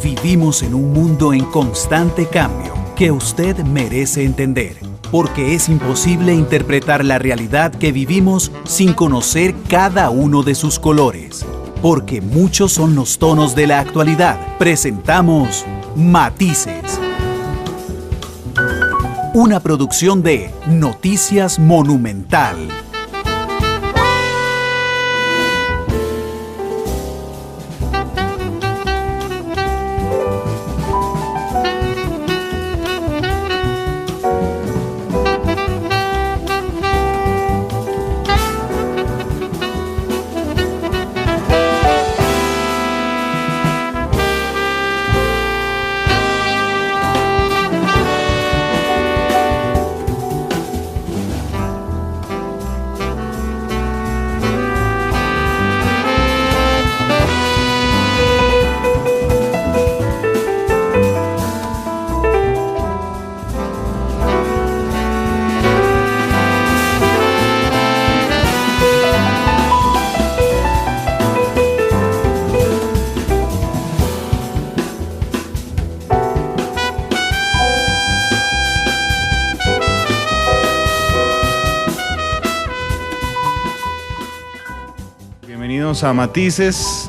Vivimos en un mundo en constante cambio que usted merece entender, porque es imposible interpretar la realidad que vivimos sin conocer cada uno de sus colores. Porque muchos son los tonos de la actualidad. Presentamos Matices. Una producción de Noticias Monumental.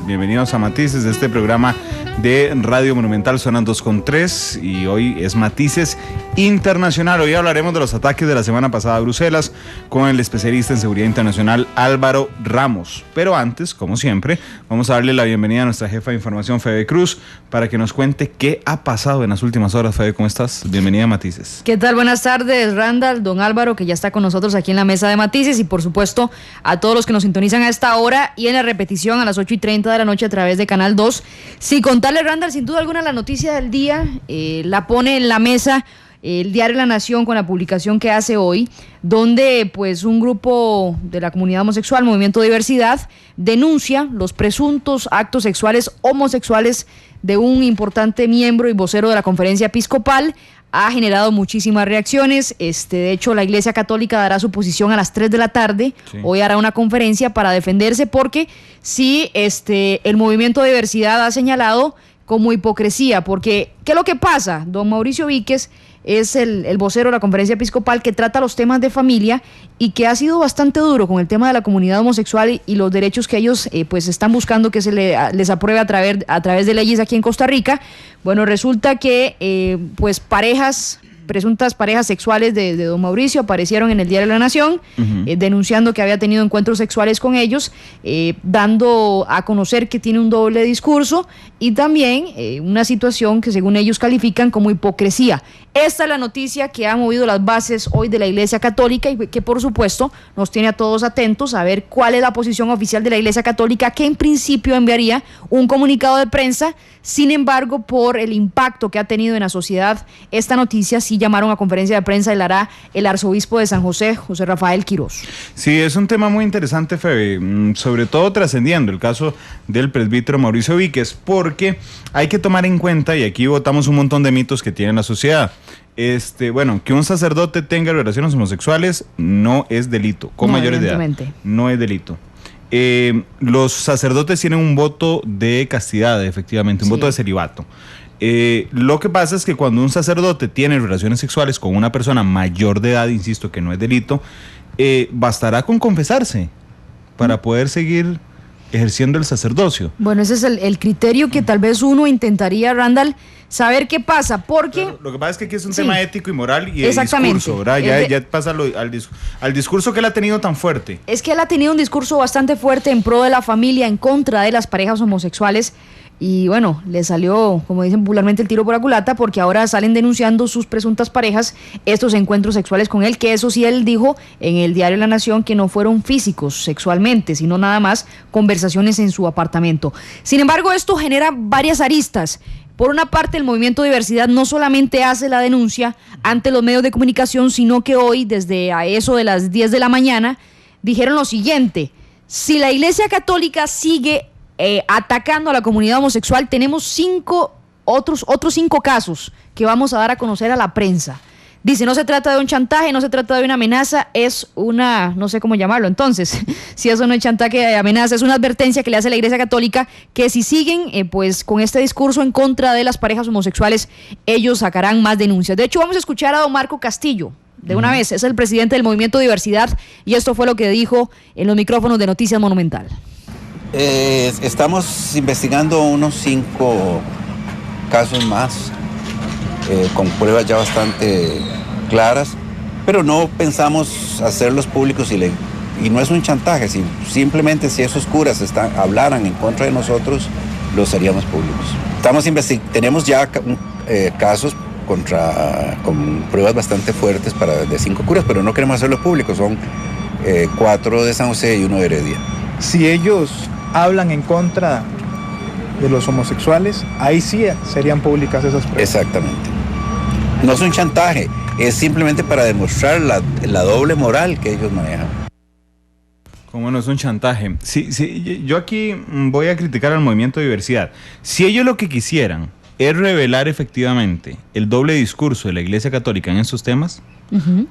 Bienvenidos a Matices de este programa de Radio Monumental. Suenan 2:3 y hoy es Matices Internacional. Hoy hablaremos de los ataques de la semana pasada a Bruselas con el especialista en seguridad internacional Álvaro Ramos. Pero antes, como siempre, vamos a darle la bienvenida a nuestra jefa de información, Febe Cruz, para que nos cuente qué ha pasado en las últimas horas. Febe, ¿cómo estás? Bienvenida a Matices. ¿Qué tal? Buenas tardes, Randall, don Álvaro, que ya está con nosotros aquí en la mesa de Matices, y por supuesto a todos los que nos sintonizan a esta hora y en la repetición a las 8:30 de la noche a través de Canal 2. Sí, contarle, Randall, sin duda alguna la noticia del día la pone en la mesa el diario La Nación con la publicación que hace hoy, donde pues un grupo de la comunidad homosexual, Movimiento Diversidad, denuncia los presuntos actos sexuales homosexuales de un importante miembro y vocero de la Conferencia Episcopal. Ha generado muchísimas reacciones. De hecho, la Iglesia Católica dará su posición a las 3 de la tarde. Sí. Hoy hará una conferencia para defenderse, porque sí, el Movimiento de Diversidad ha señalado como hipocresía, porque ¿qué es lo que pasa? Don Mauricio Víquez es el vocero de la Conferencia Episcopal, que trata los temas de familia y que ha sido bastante duro con el tema de la comunidad homosexual y los derechos que ellos pues están buscando que se les apruebe a través de leyes aquí en Costa Rica. Bueno, resulta que pues presuntas parejas sexuales de don Mauricio aparecieron en el diario La Nación, denunciando que había tenido encuentros sexuales con ellos, dando a conocer que tiene un doble discurso y también una situación que según ellos califican como hipocresía. Esta es la noticia que ha movido las bases hoy de la Iglesia Católica y que por supuesto nos tiene a todos atentos a ver cuál es la posición oficial de la Iglesia Católica, que en principio enviaría un comunicado de prensa. Sin embargo, por el impacto que ha tenido en la sociedad, esta noticia sí llamaron a conferencia de prensa y la hará el arzobispo de San José, José Rafael Quirós. Sí, es un tema muy interesante, Febe, sobre todo trascendiendo el caso del presbítero Mauricio Víquez, porque hay que tomar en cuenta, y aquí botamos un montón de mitos que tiene la sociedad. Bueno, que un sacerdote tenga relaciones homosexuales no es delito, con mayores de edad. No es delito. Los sacerdotes tienen un voto de castidad, efectivamente, un voto de celibato. Lo que pasa es que cuando un sacerdote tiene relaciones sexuales con una persona mayor de edad, insisto que no es delito, bastará con confesarse para poder seguir ejerciendo el sacerdocio. Bueno, ese es el criterio que tal vez uno intentaría, Randall, saber qué pasa, porque... Pero lo que pasa es que aquí es un tema ético y moral y el discurso, ¿verdad? Ya pasa al discurso que él ha tenido tan fuerte. Es que él ha tenido un discurso bastante fuerte en pro de la familia, en contra de las parejas homosexuales. Y bueno, le salió, como dicen popularmente, el tiro por la culata, porque ahora salen denunciando sus presuntas parejas estos encuentros sexuales con él, que eso sí él dijo en el diario La Nación que no fueron físicos sexualmente, sino nada más conversaciones en su apartamento. Sin embargo, esto genera varias aristas. Por una parte, el Movimiento Diversidad no solamente hace la denuncia ante los medios de comunicación, sino que hoy, desde a eso de las 10 de la mañana, dijeron lo siguiente: si la Iglesia Católica sigue atacando a la comunidad homosexual, tenemos otros 5 casos que vamos a dar a conocer a la prensa. Dice, no se trata de un chantaje, no se trata de una amenaza, es una, no sé cómo llamarlo entonces, si eso no es chantaje, amenaza, es una advertencia que le hace la Iglesia Católica que si siguen pues con este discurso en contra de las parejas homosexuales, ellos sacarán más denuncias. De hecho, vamos a escuchar a don Marco Castillo, de una vez, es el presidente del Movimiento Diversidad, y esto fue lo que dijo en los micrófonos de Noticias Monumental. Estamos investigando unos 5 casos más, con pruebas ya bastante claras, pero no pensamos hacerlos públicos y no es un chantaje, simplemente si esos curas hablaran en contra de nosotros, los haríamos públicos. Tenemos ya casos con pruebas bastante fuertes de 5 curas, pero no queremos hacerlos públicos, son 4 de San José y 1 de Heredia. Si ellos hablan en contra de los homosexuales, ahí sí serían públicas esas pruebas. Exactamente. No es un chantaje, es simplemente para demostrar la doble moral que ellos manejan. Como no es un chantaje. Sí, yo aquí voy a criticar al Movimiento de Diversidad. Si ellos lo que quisieran es revelar efectivamente el doble discurso de la Iglesia Católica en estos temas,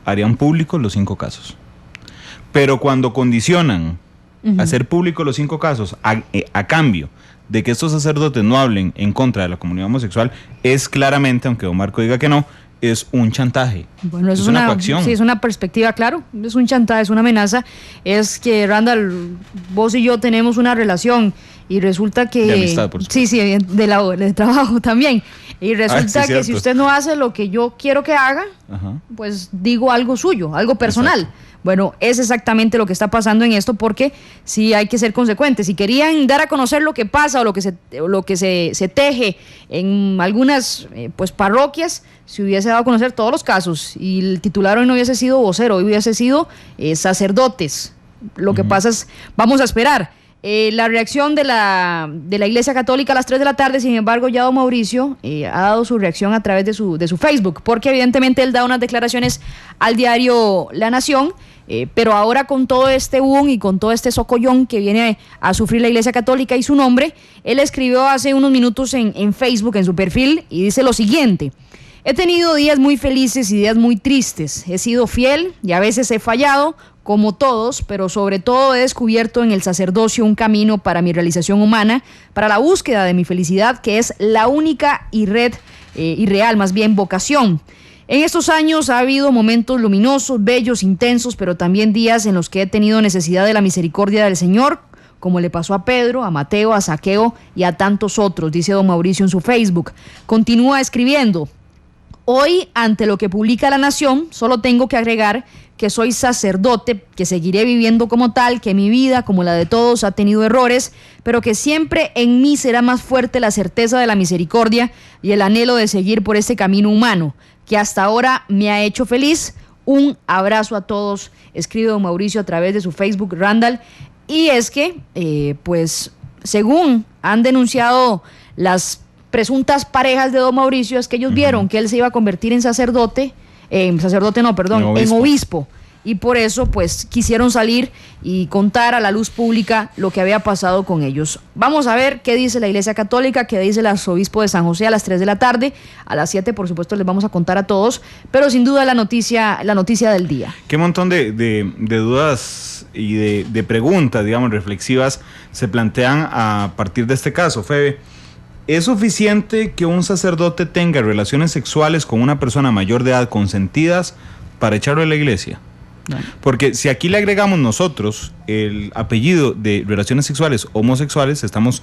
harían públicos los 5 casos. Pero cuando condicionan hacer públicos los 5 casos a cambio de que estos sacerdotes no hablen en contra de la comunidad homosexual, es claramente, aunque don Marco diga que no, es un chantaje. Bueno, es una coacción. Sí, es una perspectiva, claro, es un chantaje, es una amenaza. Es que, Randall, vos y yo tenemos una relación y resulta que... De amistad, por supuesto. Sí, de trabajo también. Y resulta que si usted no hace lo que yo quiero que haga, pues digo algo suyo, algo personal. Exacto. Bueno, es exactamente lo que está pasando en esto, porque sí hay que ser consecuentes. Si querían dar a conocer lo que pasa o lo que se teje en algunas pues parroquias, se hubiese dado a conocer todos los casos y el titular hoy no hubiese sido vocero, hoy hubiese sido sacerdotes. Lo que pasa es, vamos a esperar. La reacción de la Iglesia Católica a las 3 de la tarde, sin embargo, ya don Mauricio ha dado su reacción a través de su Facebook, porque evidentemente él da unas declaraciones al diario La Nación, pero ahora con todo este boom y con todo este socollón que viene a sufrir la Iglesia Católica y su nombre, él escribió hace unos minutos en Facebook, en su perfil, y dice lo siguiente: he tenido días muy felices y días muy tristes, he sido fiel y a veces he fallado, como todos, pero sobre todo he descubierto en el sacerdocio un camino para mi realización humana, para la búsqueda de mi felicidad, que es la única y real, más bien, vocación. En estos años ha habido momentos luminosos, bellos, intensos, pero también días en los que he tenido necesidad de la misericordia del Señor, como le pasó a Pedro, a Mateo, a Zaqueo y a tantos otros, dice don Mauricio en su Facebook. Continúa escribiendo: hoy, ante lo que publica La Nación, solo tengo que agregar que soy sacerdote, que seguiré viviendo como tal, que mi vida, como la de todos, ha tenido errores, pero que siempre en mí será más fuerte la certeza de la misericordia y el anhelo de seguir por este camino humano, que hasta ahora me ha hecho feliz. Un abrazo a todos, escribe don Mauricio a través de su Facebook, Randall. Y es que, pues, según han denunciado las presuntas parejas de don Mauricio, es que ellos vieron que él se iba a convertir en en obispo. Y por eso, pues, quisieron salir y contar a la luz pública lo que había pasado con ellos. Vamos a ver qué dice la Iglesia Católica, qué dice el arzobispo de San José a las 3 de la tarde. A las 7, por supuesto, les vamos a contar a todos, pero sin duda la noticia del día. Qué montón de dudas y de preguntas, digamos, reflexivas se plantean a partir de este caso, Febe. ¿Es suficiente que un sacerdote tenga relaciones sexuales con una persona mayor de edad consentidas para echarlo de la iglesia? No. Porque si aquí le agregamos nosotros el apellido de relaciones sexuales homosexuales, estamos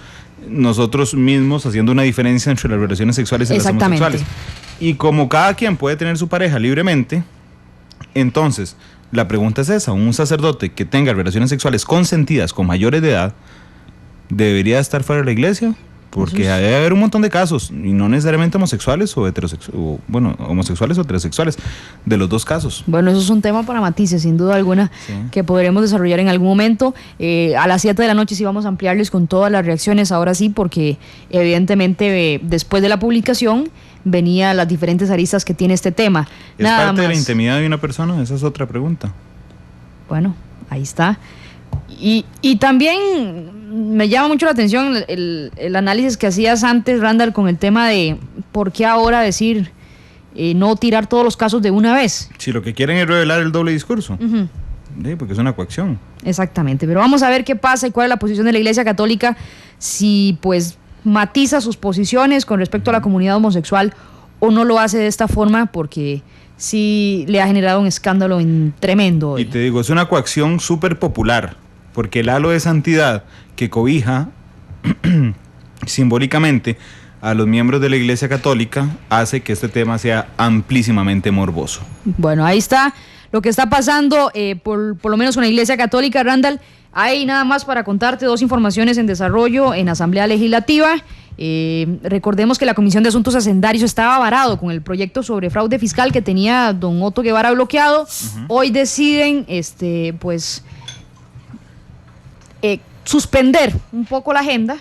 nosotros mismos haciendo una diferencia entre las relaciones sexuales y las homosexuales. Y como cada quien puede tener su pareja libremente, entonces la pregunta es esa: un sacerdote que tenga relaciones sexuales consentidas con mayores de edad, ¿debería estar fuera de la iglesia? Porque debe haber un montón de casos, y no necesariamente homosexuales o homosexuales o heterosexuales, de los dos casos. Bueno, eso es un tema para matices, sin duda alguna, sí, que podremos desarrollar en algún momento. A las 7 de la noche sí vamos a ampliarles con todas las reacciones, ahora sí, porque evidentemente después de la publicación venían las diferentes aristas que tiene este tema. ¿Es parte de la intimidad de una persona? Esa es otra pregunta. Bueno, ahí está. Y también me llama mucho la atención el análisis que hacías antes, Randall, con el tema de por qué ahora decir no tirar todos los casos de una vez. Si lo que quieren es revelar el doble discurso. Uh-huh. Sí, porque es una coacción. Exactamente, pero vamos a ver qué pasa y cuál es la posición de la Iglesia Católica, si pues matiza sus posiciones con respecto a la comunidad homosexual o no lo hace de esta forma, porque sí le ha generado un escándalo tremendo hoy. Y te digo, es una coacción súper popular, porque el halo de santidad que cobija simbólicamente a los miembros de la Iglesia Católica hace que este tema sea amplísimamente morboso. Bueno, ahí está lo que está pasando, por lo menos con la Iglesia Católica. Randall, hay nada más para contarte 2 informaciones en desarrollo en Asamblea Legislativa. Recordemos que la Comisión de Asuntos Hacendarios estaba varado con el proyecto sobre fraude fiscal que tenía don Otto Guevara bloqueado. Uh-huh. Hoy deciden suspender un poco la agenda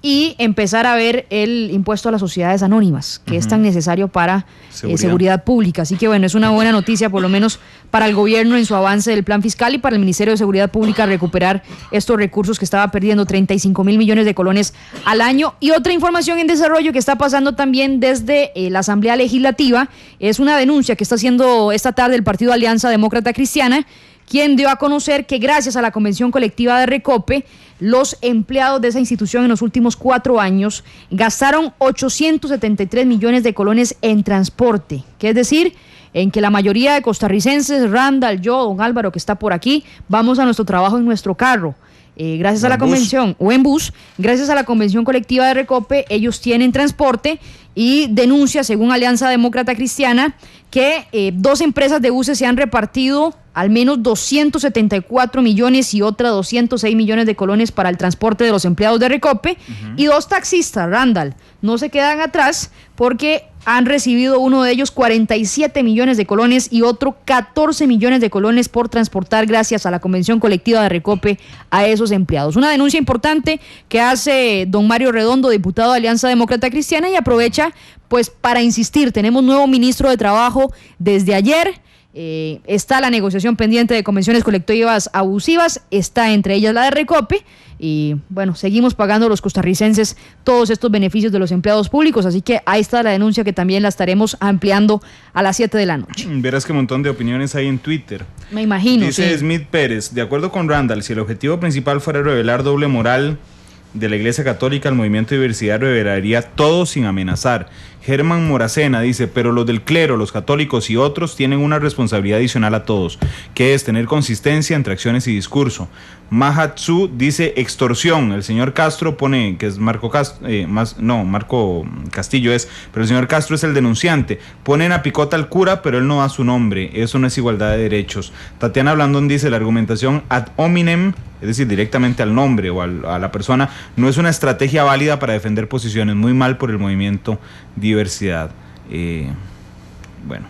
y empezar a ver el impuesto a las sociedades anónimas, que es tan necesario para seguridad pública. Así que bueno, es una buena noticia por lo menos para el gobierno en su avance del plan fiscal y para el Ministerio de Seguridad Pública recuperar estos recursos que estaba perdiendo, 35,000 millones de colones al año. Y otra información en desarrollo que está pasando también desde la Asamblea Legislativa es una denuncia que está haciendo esta tarde el Partido Alianza Demócrata Cristiana, quien dio a conocer que gracias a la convención colectiva de Recope, los empleados de esa institución en los últimos 4 años gastaron 873 millones de colones en transporte, que es decir, en que la mayoría de costarricenses, Randall, yo, don Álvaro, que está por aquí, vamos a nuestro trabajo en nuestro carro. Gracias a la convención, o en bus, gracias a la convención colectiva de Recope, ellos tienen transporte y denuncia, según Alianza Demócrata Cristiana, que 2 empresas de buses se han repartido al menos 274 millones y otras 206 millones de colones para el transporte de los empleados de Recope. Uh-huh. Y 2 taxistas, Randall, no se quedan atrás porque han recibido uno de ellos 47 millones de colones y otro 14 millones de colones por transportar gracias a la convención colectiva de Recope a esos empleados. Una denuncia importante que hace don Mario Redondo, diputado de Alianza Demócrata Cristiana, y aprovecha pues para insistir, tenemos nuevo ministro de Trabajo desde ayer. Está la negociación pendiente de convenciones colectivas abusivas, está entre ellas la de Recope, y bueno, seguimos pagando los costarricenses todos estos beneficios de los empleados públicos, así que ahí está la denuncia que también la estaremos ampliando a las 7 de la noche. Verás qué montón de opiniones hay en Twitter. Me imagino. Dice sí. Smith Pérez, de acuerdo con Randall, si el objetivo principal fuera revelar doble moral de la Iglesia Católica, el movimiento de diversidad revelaría todo sin amenazar. Germán Moracena dice, pero los del clero, los católicos y otros tienen una responsabilidad adicional a todos, que es tener consistencia entre acciones y discurso. Mahatsu dice extorsión. El señor Castro pone, que es Marco Castillo es, pero el señor Castro es el denunciante. Ponen a picota al cura, pero él no da su nombre. Eso no es igualdad de derechos. Tatiana Blandón dice, la argumentación ad hominem, es decir, directamente al nombre o a la persona, no es una estrategia válida para defender posiciones. Muy mal por el movimiento diversidad. Bueno,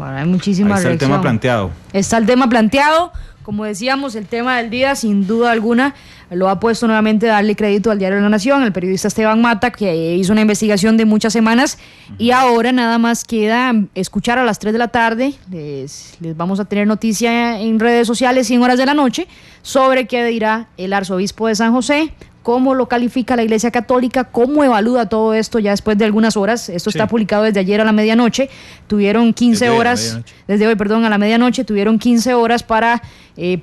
hay muchísimas reacciones. Está el tema planteado. Está el tema planteado. Como decíamos, el tema del día, sin duda alguna, lo ha puesto nuevamente a darle crédito al Diario de la Nación, el periodista Esteban Mata, que hizo una investigación de muchas semanas, y ahora nada más queda escuchar a las 3 de la tarde, les vamos a tener noticia en redes sociales y en horas de la noche, sobre qué dirá el arzobispo de San José, cómo lo califica la Iglesia Católica, cómo evalúa todo esto ya después de algunas horas. Esto está publicado desde ayer a la medianoche. Tuvieron 15 horas, desde hoy, a la medianoche, tuvieron 15 horas para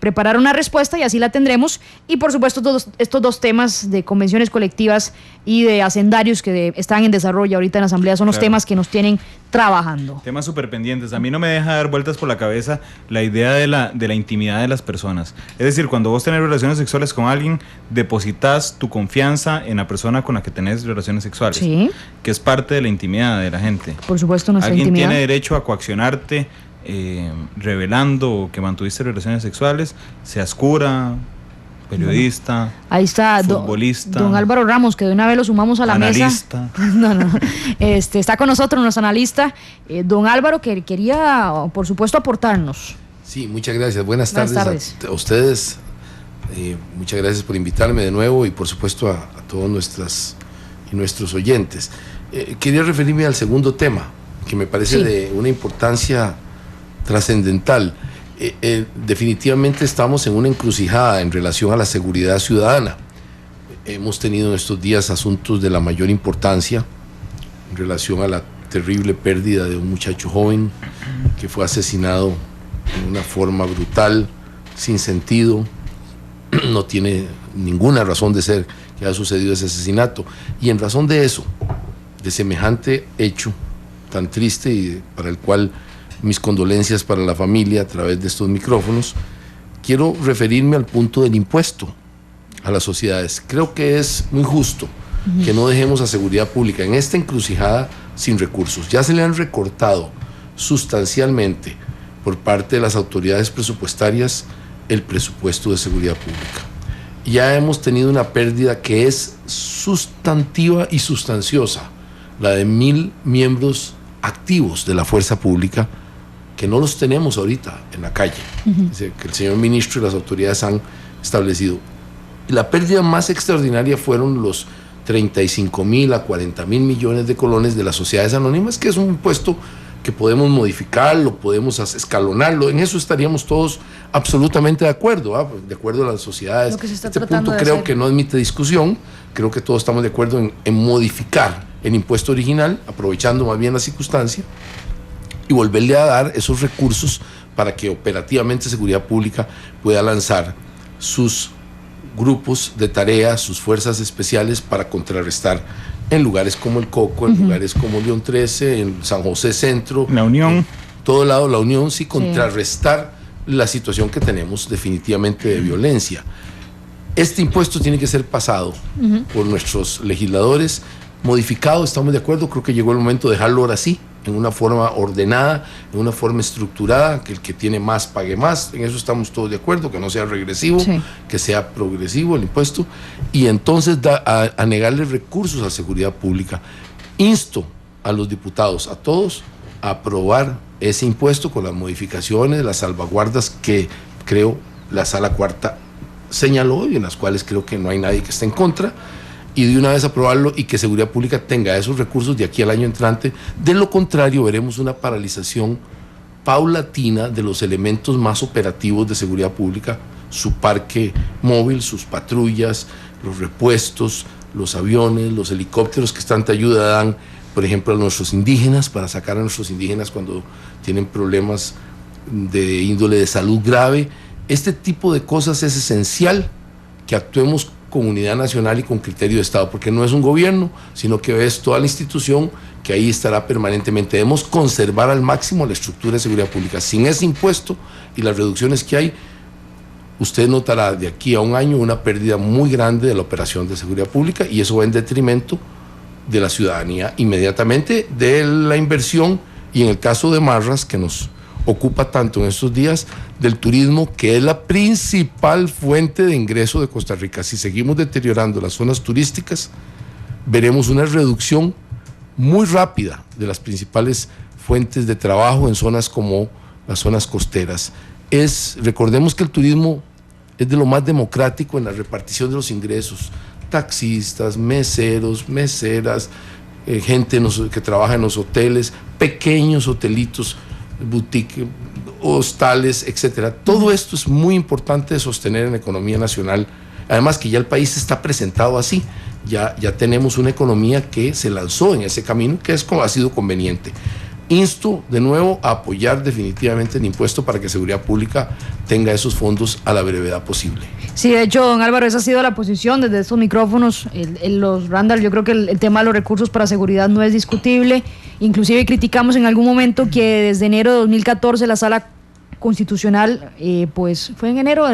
preparar una respuesta y así la tendremos. Y por supuesto estos 2 temas de convenciones colectivas y de hacendarios que están en desarrollo ahorita en la Asamblea son los temas que nos tienen trabajando. Temas súper pendientes. A mí no me deja dar vueltas por la cabeza la idea de la intimidad de las personas. Es decir, cuando vos tenés relaciones sexuales con alguien, depositas tu confianza en la persona con la que tenés relaciones sexuales, ¿sí?, que es parte de la intimidad de la gente. Por supuesto, nuestra alguien intimidad. Tiene derecho a coaccionarte revelando que mantuviste relaciones sexuales, seas cura, periodista, ahí está, futbolista, don Álvaro Ramos, que de una vez lo sumamos a la analista. Mesa. Está con nosotros nuestro analista, don Álvaro, que quería, por supuesto, aportarnos. Sí, muchas gracias. Buenas tardes. A ustedes. Muchas gracias por invitarme de nuevo y por supuesto a todos nuestros oyentes. Quería referirme al segundo tema, que me parece de una importancia trascendental. Definitivamente estamos en una encrucijada en relación a la seguridad ciudadana. Hemos tenido en estos días asuntos de la mayor importancia en relación a la terrible pérdida de un muchacho joven que fue asesinado en una forma brutal, sin sentido, no tiene ninguna razón de ser que haya sucedido ese asesinato. Y en razón de eso, de semejante hecho tan triste y para el cual mis condolencias para la familia a través de estos micrófonos, quiero referirme al punto del impuesto a las sociedades. Creo que es muy justo que no dejemos a seguridad pública en esta encrucijada sin recursos. Ya se le han recortado sustancialmente por parte de las autoridades presupuestarias el presupuesto de seguridad pública. Ya hemos tenido una pérdida que es sustantiva y sustanciosa, la de 1.000 miembros activos de la fuerza pública, que no los tenemos ahorita en la calle, que el señor ministro y las autoridades han establecido. Y la pérdida más extraordinaria fueron los 35.000 a 40.000 millones de colones de las sociedades anónimas, que es un impuesto que podemos modificarlo, podemos escalonarlo, en eso estaríamos todos absolutamente de acuerdo, de acuerdo a las sociedades. Este punto creo que no admite discusión, creo que todos estamos de acuerdo en modificar el impuesto original, aprovechando más bien la circunstancia, y volverle a dar esos recursos para que operativamente Seguridad Pública pueda lanzar sus grupos de tarea, sus fuerzas especiales para contrarrestar en lugares como el Coco, en lugares como León 13, en San José Centro, La Unión, en todo lado la Unión, sí, contrarrestar la situación que tenemos definitivamente de violencia. Este impuesto tiene que ser pasado por nuestros legisladores, modificado, estamos de acuerdo, creo que llegó el momento de dejarlo ahora sí, en una forma ordenada, en una forma estructurada, que el que tiene más pague más, en eso estamos todos de acuerdo, que no sea regresivo, que sea progresivo el impuesto, y entonces a negarle recursos a seguridad pública. Insto a los diputados, a todos, a aprobar ese impuesto con las modificaciones, las salvaguardas que creo la Sala Cuarta señaló y en las cuales creo que no hay nadie que esté en contra, y de una vez aprobarlo y que Seguridad Pública tenga esos recursos de aquí al año entrante. De lo contrario, veremos una paralización paulatina de los elementos más operativos de Seguridad Pública, su parque móvil, sus patrullas, los repuestos, los aviones, los helicópteros que tanta ayuda dan, por ejemplo, a nuestros indígenas, para sacar a nuestros indígenas cuando tienen problemas de índole de salud grave. Este tipo de cosas es esencial que actuemos con unidad nacional y con criterio de Estado, porque no es un gobierno, sino que es toda la institución que ahí estará permanentemente. Debemos conservar al máximo la estructura de seguridad pública. Sin ese impuesto y las reducciones que hay, usted notará de aquí a un año una pérdida muy grande de la operación de seguridad pública, y eso va en detrimento de la ciudadanía inmediatamente, de la inversión, y en el caso de Marras, que nos ocupa tanto en estos días, del turismo, que es la principal fuente de ingreso de Costa Rica. Si seguimos deteriorando las zonas turísticas, veremos una reducción muy rápida de las principales fuentes de trabajo en zonas como las zonas costeras. Recordemos que el turismo es de lo más democrático en la repartición de los ingresos. Taxistas, meseros, meseras, gente que trabaja en los hoteles, pequeños hotelitos, boutique, hostales, etcétera. Todo esto es muy importante de sostener en la economía nacional. Además que ya el país está presentado así, ya tenemos una economía que se lanzó en ese camino, que es como ha sido conveniente. Insto de nuevo a apoyar definitivamente el impuesto para que Seguridad Pública tenga esos fondos a la brevedad posible. Sí, de hecho, don Álvaro, esa ha sido la posición desde estos micrófonos. Los Randall, yo creo que el tema de los recursos para seguridad no es discutible. Inclusive criticamos en algún momento que desde enero de 2014 la Sala Constitucional, pues fue en enero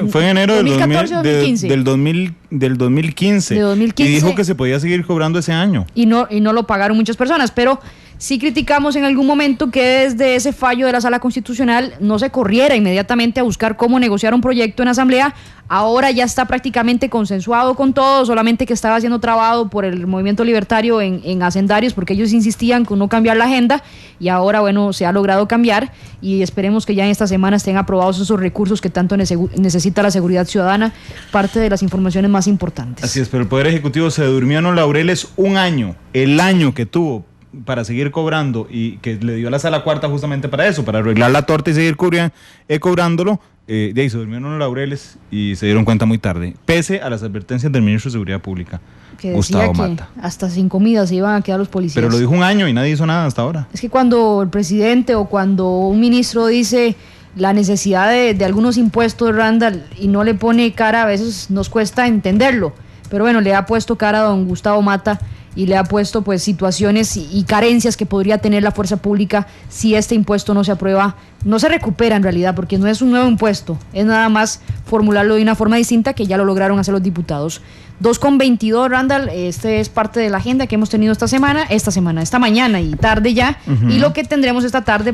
fue en enero 2014, 2015. Del 2015. De 2015. Y dijo que se podía seguir cobrando ese año. Y no lo pagaron muchas personas, pero sí criticamos en algún momento que desde ese fallo de la Sala Constitucional no se corriera inmediatamente a buscar cómo negociar un proyecto en Asamblea. Ahora ya está prácticamente consensuado con todos, solamente que estaba siendo trabado por el movimiento libertario en hacendarios, porque ellos insistían con no cambiar la agenda, y ahora, bueno, se ha logrado cambiar, y esperemos que ya en esta semana estén aprobados esos recursos que tanto necesita la seguridad ciudadana, parte de las informaciones más importantes. Así es, pero el Poder Ejecutivo se durmió en los laureles un año, el año que tuvo para seguir cobrando, y que le dio la Sala Cuarta justamente para eso, para arreglar la torta y seguir cobrándolo. De ahí se durmieron los laureles y se dieron cuenta muy tarde, pese a las advertencias del ministro de Seguridad Pública. que decía Gustavo que Mata. hasta sin comida se iban a quedar los policías. Pero lo dijo un año y nadie hizo nada hasta ahora. Es que cuando el presidente o cuando un ministro dice la necesidad de algunos impuestos, Randall, y no le pone cara, a veces nos cuesta entenderlo. Pero bueno, le ha puesto cara a don Gustavo Mata y le ha puesto pues situaciones y carencias que podría tener la fuerza pública si este impuesto no se aprueba, no se recupera en realidad, porque no es un nuevo impuesto, es nada más formularlo de una forma distinta que ya lo lograron hacer los diputados. 2:22, Randall, este es parte de la agenda que hemos tenido esta mañana y tarde ya, y lo que tendremos esta tarde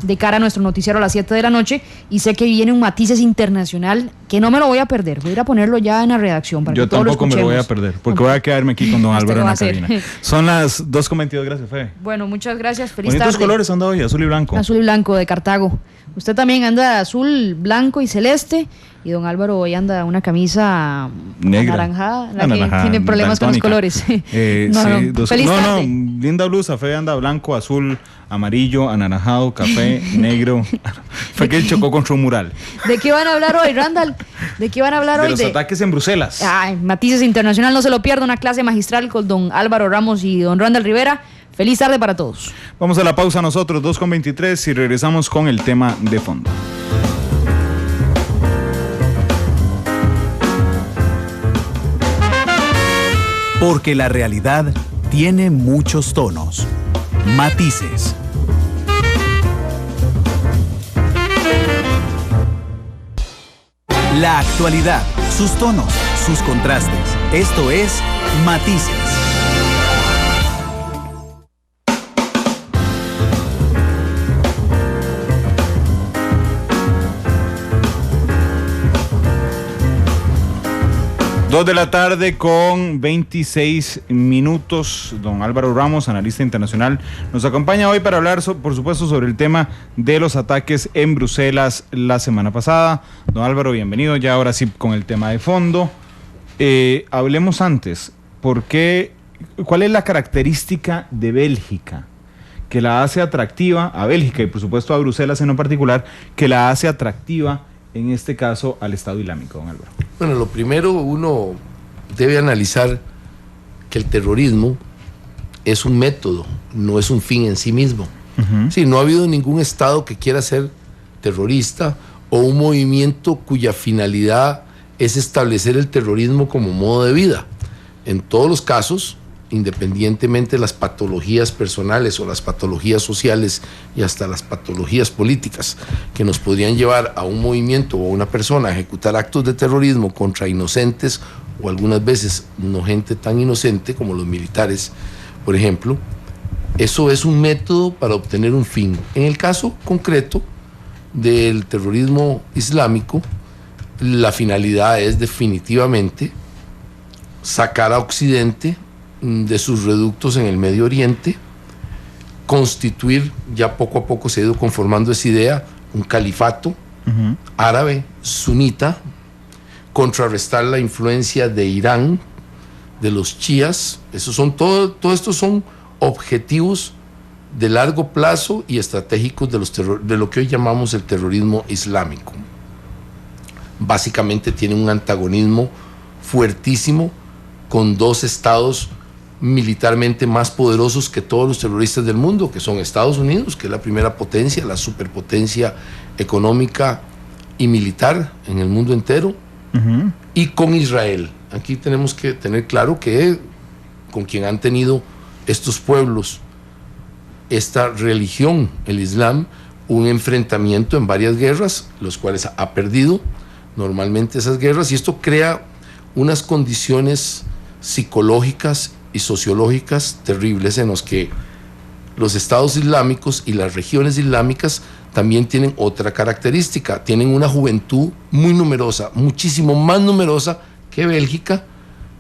de cara a nuestro noticiero a las 7 de la noche, y sé que viene un Matices Internacional que no me lo voy a perder, voy a ir a ponerlo ya en la redacción para Yo que todos lo tampoco me lo voy a perder, porque voy a quedarme aquí con don Álvaro en la cabina. Son las 2:22, gracias, Fede. Bueno, muchas gracias, feliz Bonitos tarde. colores anda hoy, azul y blanco. Azul y blanco de Cartago. Usted también anda de azul, blanco y celeste. Y don Álvaro hoy anda una camisa negra, anaranjada, anaranjada, que tiene problemas con los daltónica. colores. Feliz tarde. Linda blusa, Fede anda blanco, azul, amarillo, anaranjado, café, negro. Fue que él chocó contra un mural. ¿De qué van a hablar hoy, Randall? ¿De qué van a hablar hoy? De los ataques en Bruselas. Ay, Matices Internacional, no se lo pierda, una clase magistral con don Álvaro Ramos y don Randall Rivera. Feliz tarde para todos. Vamos a la pausa nosotros, 2:23, y regresamos con el tema de fondo. Porque la realidad tiene muchos tonos, matices. La actualidad, sus tonos, sus contrastes. Esto es Matices. Dos de la tarde con 26 minutos. Don Álvaro Ramos, analista internacional, nos acompaña hoy para hablar, por supuesto, sobre el tema de los ataques en Bruselas la semana pasada. Don Álvaro, bienvenido. Ya ahora sí con el tema de fondo. Hablemos antes, ¿cuál es la característica de Bélgica que la hace atractiva a Bélgica y por supuesto a Bruselas en lo particular, que la hace atractiva en este caso al Estado Islámico, don Álvaro? Bueno, lo primero, uno debe analizar que el terrorismo es un método, no es un fin en sí mismo. Sí, no ha habido ningún Estado que quiera ser terrorista o un movimiento cuya finalidad es establecer el terrorismo como modo de vida. En todos los casos, independientemente de las patologías personales o las patologías sociales y hasta las patologías políticas que nos podrían llevar a un movimiento o a una persona a ejecutar actos de terrorismo contra inocentes o algunas veces no gente tan inocente como los militares, por ejemplo, eso es un método para obtener un fin. En el caso concreto del terrorismo islámico, la finalidad es definitivamente sacar a Occidente de sus reductos en el Medio Oriente, constituir, ya poco a poco se ha ido conformando esa idea, un califato árabe, sunita, contrarrestar la influencia de Irán, de los chiíes. Todo estos son objetivos de largo plazo y estratégicos de lo que hoy llamamos el terrorismo islámico. Básicamente tienen un antagonismo fuertísimo con dos estados militarmente más poderosos que todos los terroristas del mundo, que son Estados Unidos, que es la primera potencia, la superpotencia económica y militar en el mundo entero, y con Israel. Aquí tenemos que tener claro que con quien han tenido estos pueblos, esta religión, el Islam, un enfrentamiento en varias guerras, los cuales ha perdido normalmente esas guerras, y esto crea unas condiciones psicológicas y sociológicas terribles en los que los estados islámicos y las regiones islámicas también tienen otra característica, tienen una juventud muy numerosa, muchísimo más numerosa que Bélgica,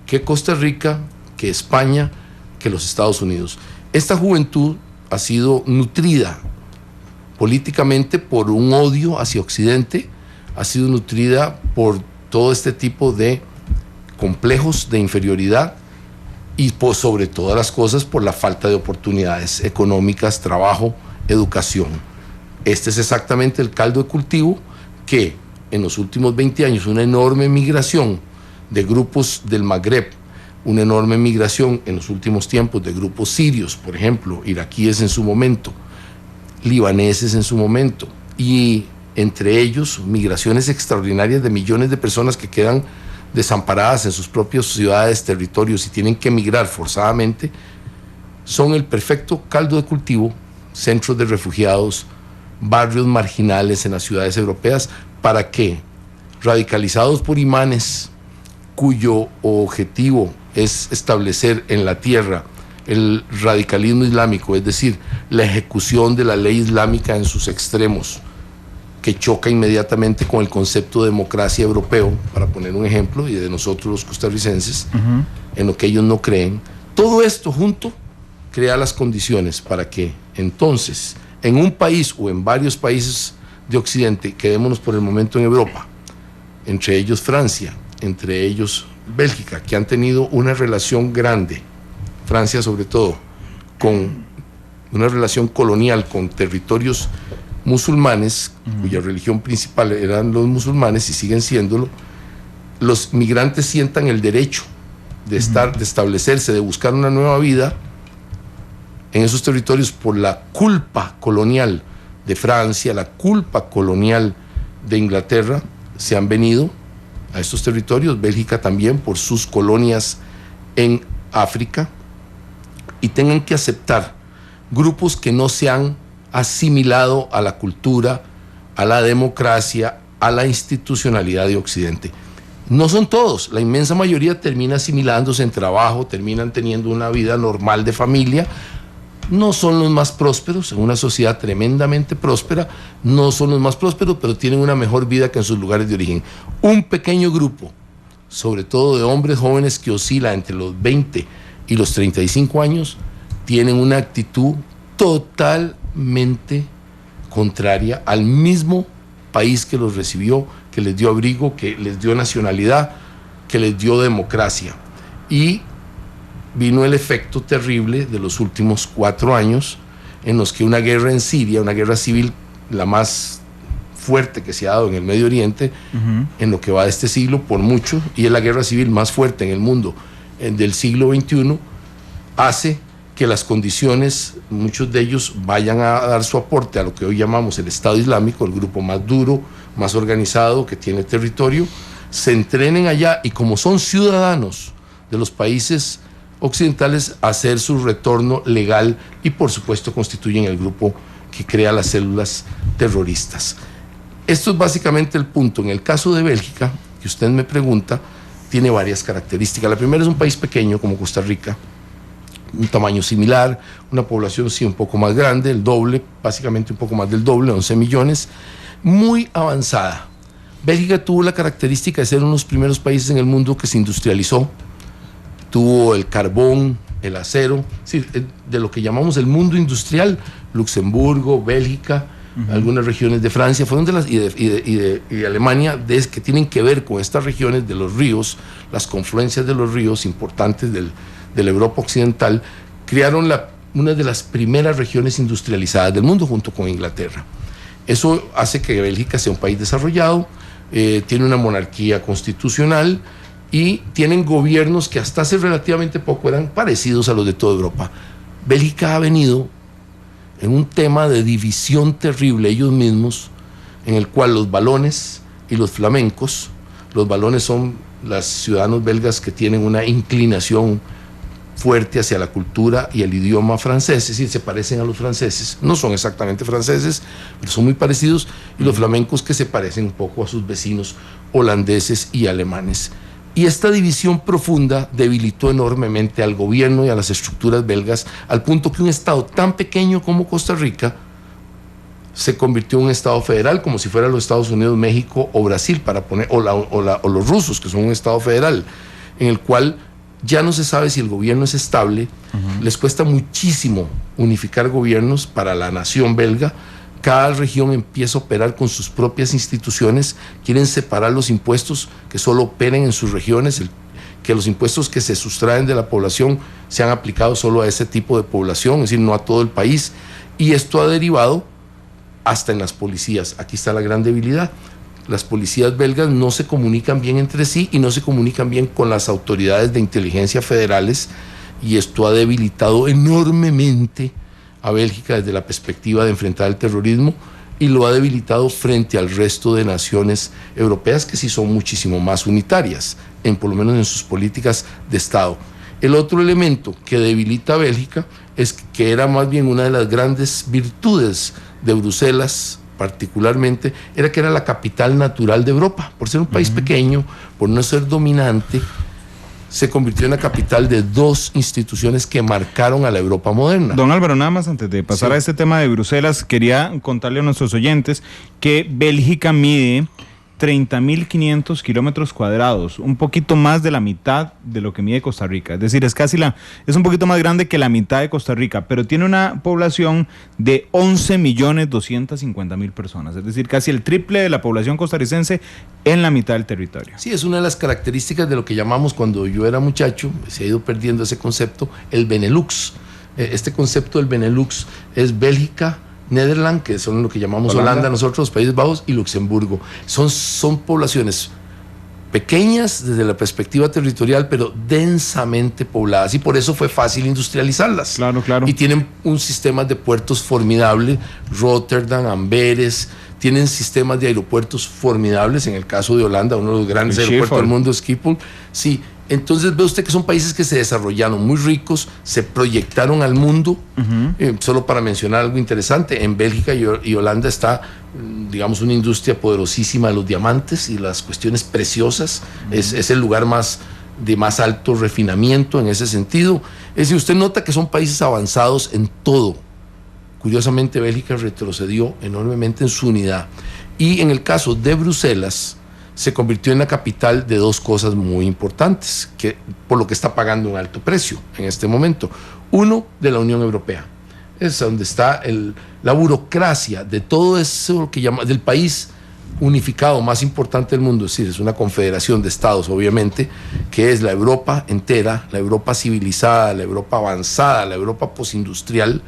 que Costa Rica, que España, que los Estados Unidos. Esta juventud ha sido nutrida políticamente por un odio hacia Occidente, ha sido nutrida por todo este tipo de complejos de inferioridad y sobre todas las cosas por la falta de oportunidades económicas, trabajo, educación. Este es exactamente el caldo de cultivo que en los últimos 20 años una enorme migración de grupos del Magreb una enorme migración en los últimos tiempos de grupos sirios, por ejemplo, iraquíes en su momento, libaneses en su momento, y entre ellos migraciones extraordinarias de millones de personas que quedan desamparadas en sus propias ciudades, territorios y tienen que emigrar forzadamente, son el perfecto caldo de cultivo, centros de refugiados, barrios marginales en las ciudades europeas, para que, radicalizados por imanes cuyo objetivo es establecer en la tierra el radicalismo islámico, es decir, la ejecución de la ley islámica en sus extremos, que choca inmediatamente con el concepto de democracia europeo, para poner un ejemplo, y de nosotros los costarricenses, en lo que ellos no creen. Todo esto junto crea las condiciones para que entonces, en un país o en varios países de Occidente, quedémonos por el momento en Europa, entre ellos Francia, entre ellos Bélgica, que han tenido una relación grande, Francia sobre todo, con una relación colonial con territorios musulmanes, cuya religión principal eran los musulmanes y siguen siéndolo. Los migrantes sientan el derecho de estar, de establecerse, de buscar una nueva vida en esos territorios por la culpa colonial de Francia, la culpa colonial de Inglaterra. Se han venido a estos territorios, Bélgica también, por sus colonias en África, y tengan que aceptar grupos que no se han asimilado a la cultura, a la democracia, a la institucionalidad de Occidente. No son todos, la inmensa mayoría termina asimilándose en trabajo, terminan teniendo una vida normal de familia. No son los más prósperos, en una sociedad tremendamente próspera, no son los más prósperos, pero tienen una mejor vida que en sus lugares de origen. Un pequeño grupo, sobre todo de hombres jóvenes que oscilan entre los 20 y los 35 años, tienen una actitud totalmente contraria al mismo país que los recibió, que les dio abrigo, que les dio nacionalidad, que les dio democracia. Y vino el efecto terrible de los últimos 4 años, en los que una guerra en Siria, una guerra civil, la más fuerte que se ha dado en el Medio Oriente, en lo que va de este siglo, por mucho, y es la guerra civil más fuerte en el mundo del siglo XXI, hace que las condiciones, muchos de ellos vayan a dar su aporte a lo que hoy llamamos el Estado Islámico, el grupo más duro, más organizado, que tiene territorio, se entrenen allá y, como son ciudadanos de los países occidentales, hacer su retorno legal y, por supuesto, constituyen el grupo que crea las células terroristas. Esto es básicamente el punto. En el caso de Bélgica, que usted me pregunta, tiene varias características. La primera es un país pequeño como Costa Rica, un tamaño similar, una población sí un poco más grande, el doble, básicamente un poco más del doble, 11 millones, muy avanzada. Bélgica tuvo la característica de ser uno de los primeros países en el mundo que se industrializó, tuvo el carbón, el acero, sí, de lo que llamamos el mundo industrial. Luxemburgo, Bélgica, algunas regiones de Francia, fueron de las, y de Alemania, que tienen que ver con estas regiones de los ríos, las confluencias de los ríos importantes de la Europa occidental, crearon una de las primeras regiones industrializadas del mundo junto con Inglaterra. Eso hace que Bélgica sea un país desarrollado, tiene una monarquía constitucional y tienen gobiernos que hasta hace relativamente poco eran parecidos a los de toda Europa. Bélgica ha venido en un tema de división terrible ellos mismos, en el cual los valones y los flamencos, los valones son los ciudadanos belgas que tienen una inclinación fuerte hacia la cultura y el idioma francés, es decir, se parecen a los franceses, no son exactamente franceses, pero son muy parecidos, y los flamencos, que se parecen un poco a sus vecinos holandeses y alemanes. Y esta división profunda debilitó enormemente al gobierno y a las estructuras belgas, al punto que un estado tan pequeño como Costa Rica se convirtió en un estado federal, como si fuera los Estados Unidos, México o Brasil, para poner, o los rusos, que son un estado federal, en el cual ya no se sabe si el gobierno es estable. Les cuesta muchísimo unificar gobiernos para la nación belga. Cada región empieza a operar con sus propias instituciones, quieren separar los impuestos que solo operen en sus regiones, que los impuestos que se sustraen de la población sean aplicados solo a ese tipo de población, es decir, no a todo el país, y esto ha derivado hasta en las policías. Aquí está la gran debilidad. las policías belgas no se comunican bien entre sí y no se comunican bien con las autoridades de inteligencia federales, y esto ha debilitado enormemente a Bélgica desde la perspectiva de enfrentar el terrorismo, y lo ha debilitado frente al resto de naciones europeas que sí son muchísimo más unitarias, por lo menos en sus políticas de Estado. El otro elemento que debilita a Bélgica es que era más bien una de las grandes virtudes de Bruselas, particularmente, era que era la capital natural de Europa. Por ser un país pequeño, por no ser dominante, se convirtió en la capital de dos instituciones que marcaron a la Europa moderna. Don Álvaro, nada más antes de pasar a este tema de Bruselas, quería contarle a nuestros oyentes que Bélgica mide 30.500 kilómetros cuadrados, un poquito más de la mitad de lo que mide Costa Rica. Es decir, es un poquito más grande que la mitad de Costa Rica, pero tiene una población de 11.250.000 personas. Es decir, casi el triple de la población costarricense en la mitad del territorio. Sí, es una de las características de lo que llamamos, cuando yo era muchacho, se ha ido perdiendo ese concepto, el Benelux. Este concepto del Benelux es Bélgica, Nederland, que son lo que llamamos Holanda nosotros, Países Bajos, y Luxemburgo. Son poblaciones pequeñas desde la perspectiva territorial, pero densamente pobladas, y por eso fue fácil industrializarlas. Claro, claro. Y tienen un sistema de puertos formidable, Rotterdam, Amberes, tienen sistemas de aeropuertos formidables. En el caso de Holanda, uno de los grandes aeropuertos del mundo es Schiphol. Sí, entonces ve usted que son países que se desarrollaron muy ricos, se proyectaron al mundo. Solo para mencionar algo interesante, en Bélgica y Holanda está, digamos, una industria poderosísima de los diamantes y las cuestiones preciosas. Es el lugar de más alto refinamiento en ese sentido. Es decir, usted nota que son países avanzados en todo. Curiosamente, Bélgica retrocedió enormemente en su unidad. Y en el caso de Bruselas, se convirtió en la capital de dos cosas muy importantes, por lo que está pagando un alto precio en este momento. Uno, de la Unión Europea. Es donde está la burocracia de todo eso que llama del país unificado más importante del mundo. Es decir, es una confederación de estados, obviamente, que es la Europa entera, la Europa civilizada, la Europa avanzada, la Europa postindustrial.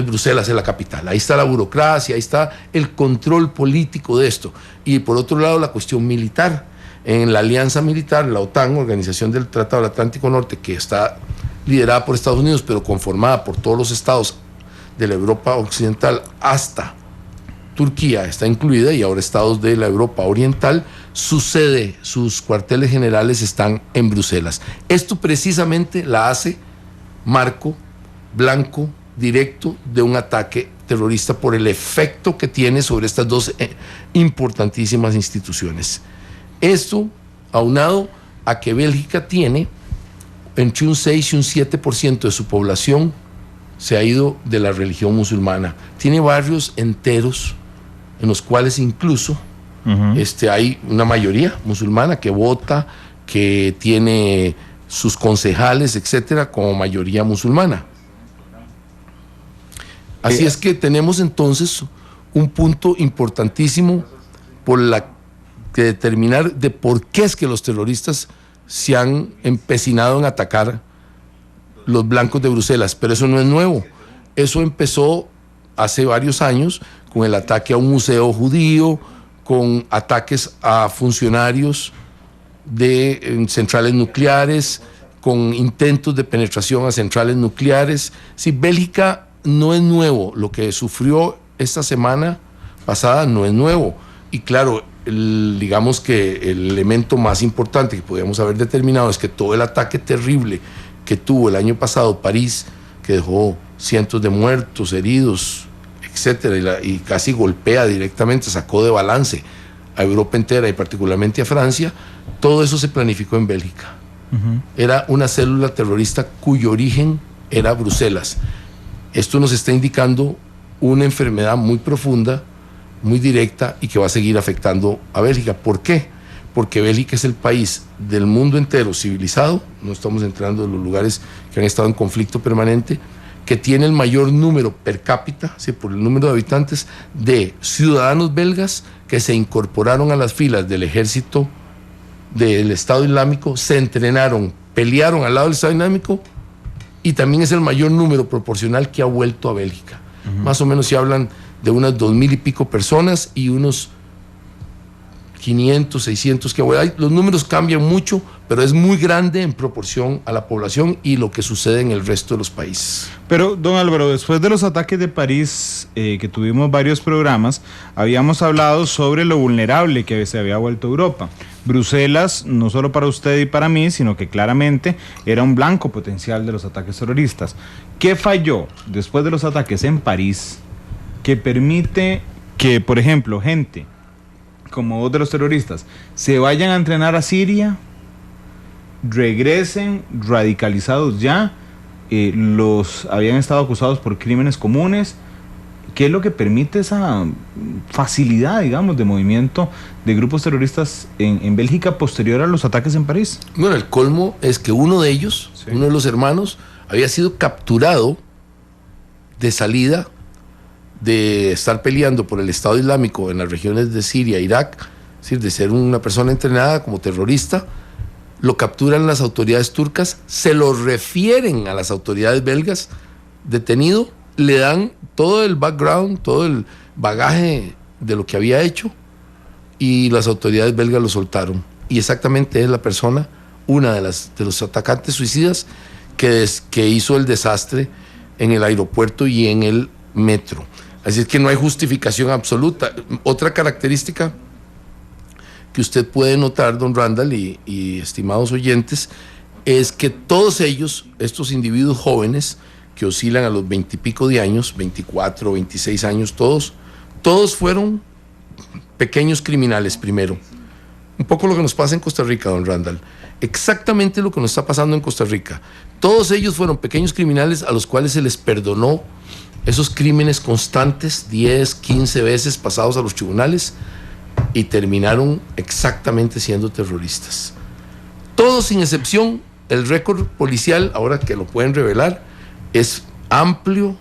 Bruselas es la capital. Ahí está la burocracia, ahí está el control político de esto. Y por otro lado, la cuestión militar. En la alianza militar, la OTAN, Organización del Tratado del Atlántico Norte, que está liderada por Estados Unidos, pero conformada por todos los estados de la Europa occidental hasta Turquía, está incluida, y ahora estados de la Europa oriental, su sede, sus cuarteles generales están en Bruselas. Esto precisamente la hace marco blanco directo de un ataque terrorista por el efecto que tiene sobre estas dos importantísimas instituciones. Esto aunado a que Bélgica tiene entre un 6 y un 7% de su población se ha ido de la religión musulmana. Tiene barrios enteros en los cuales incluso hay una mayoría musulmana que vota, que tiene sus concejales, etcétera, como mayoría musulmana. Así es que tenemos entonces un punto importantísimo por la que determinar de por qué es que los terroristas se han empecinado en atacar los blancos de Bruselas. Pero eso no es nuevo. Eso empezó hace varios años con el ataque a un museo judío, con ataques a funcionarios de centrales nucleares, con intentos de penetración a centrales nucleares. Sí, Bélgica no es nuevo. Lo que sufrió esta semana pasada no es nuevo. Y claro, digamos que el elemento más importante que podríamos haber determinado es que todo el ataque terrible que tuvo el año pasado París, que dejó cientos de muertos, heridos, etcétera, y casi golpea directamente, sacó de balance a Europa entera y particularmente a Francia, todo eso se planificó en Bélgica. Era una célula terrorista cuyo origen era Bruselas. Esto nos está indicando una enfermedad muy profunda, muy directa, y que va a seguir afectando a Bélgica. ¿Por qué? Porque Bélgica es el país del mundo entero civilizado, no estamos entrando en los lugares que han estado en conflicto permanente, que tiene el mayor número per cápita, ¿sí?, por el número de habitantes, de ciudadanos belgas que se incorporaron a las filas del ejército del Estado Islámico, se entrenaron, pelearon al lado del Estado Islámico, y también es el mayor número proporcional que ha vuelto a Bélgica. Más o menos se hablan de unas 2.000 y pico personas y unos 500, 600, que los números cambian mucho, pero es muy grande en proporción a la población y lo que sucede en el resto de los países. Pero, don Álvaro, después de los ataques de París, que tuvimos varios programas, habíamos hablado sobre lo vulnerable que se había vuelto Europa. Bruselas, no solo para usted y para mí, sino que claramente era un blanco potencial de los ataques terroristas. ¿Qué falló después de los ataques en París que permite que, por ejemplo, gente como dos de los terroristas se vayan a entrenar a Siria, regresen radicalizados ya, los habían estado acusados por crímenes comunes? ¿Qué es lo que permite esa facilidad, digamos, de movimiento de grupos terroristas en Bélgica posterior a los ataques en París? Bueno, el colmo es que uno de ellos, sí, uno de los hermanos, había sido capturado de salida de estar peleando por el Estado Islámico en las regiones de Siria, Irak, es decir, de ser una persona entrenada como terrorista. Lo capturan las autoridades turcas, se lo refieren a las autoridades belgas, detenido, le dan todo el background, todo el bagaje de lo que había hecho, y las autoridades belgas lo soltaron. Y exactamente es la persona, una de los atacantes suicidas que hizo el desastre en el aeropuerto y en el metro. Así es que no hay justificación absoluta. Otra característica que usted puede notar, don Randall y estimados oyentes, es que todos ellos, estos individuos jóvenes que oscilan a los 20 y pico de años, 24, 26 años, todos fueron pequeños criminales primero. Un poco lo que nos pasa en Costa Rica, don Randall. Exactamente lo que nos está pasando en Costa Rica. Todos ellos fueron pequeños criminales a los cuales se les perdonó esos crímenes constantes, 10, 15 veces pasados a los tribunales, y terminaron exactamente siendo terroristas. Todos sin excepción. El récord policial, ahora que lo pueden revelar, es amplio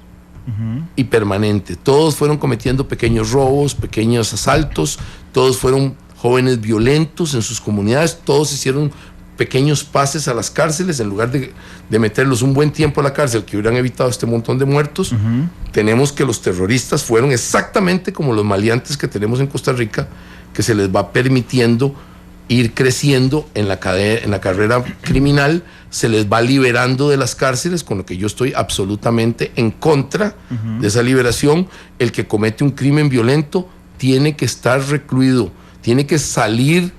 y permanente. Todos fueron cometiendo pequeños robos, pequeños asaltos, todos fueron jóvenes violentos en sus comunidades, todos hicieron pequeños pases a las cárceles en lugar de meterlos un buen tiempo a la cárcel, que hubieran evitado este montón de muertos. Tenemos que los terroristas fueron exactamente como los maleantes que tenemos en Costa Rica, que se les va permitiendo ir creciendo en la carrera criminal, se les va liberando de las cárceles, con lo que yo estoy absolutamente en contra de esa liberación. El que comete un crimen violento tiene que estar recluido, tiene que salir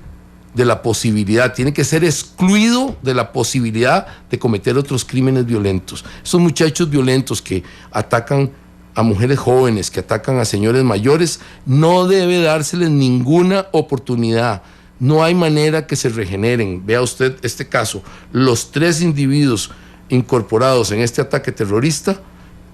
de la posibilidad, tiene que ser excluido de la posibilidad de cometer otros crímenes violentos. Esos muchachos violentos que atacan a mujeres jóvenes, que atacan a señores mayores, no debe dárseles ninguna oportunidad. No hay manera que se regeneren. Vea usted este caso. Los 3 individuos incorporados en este ataque terrorista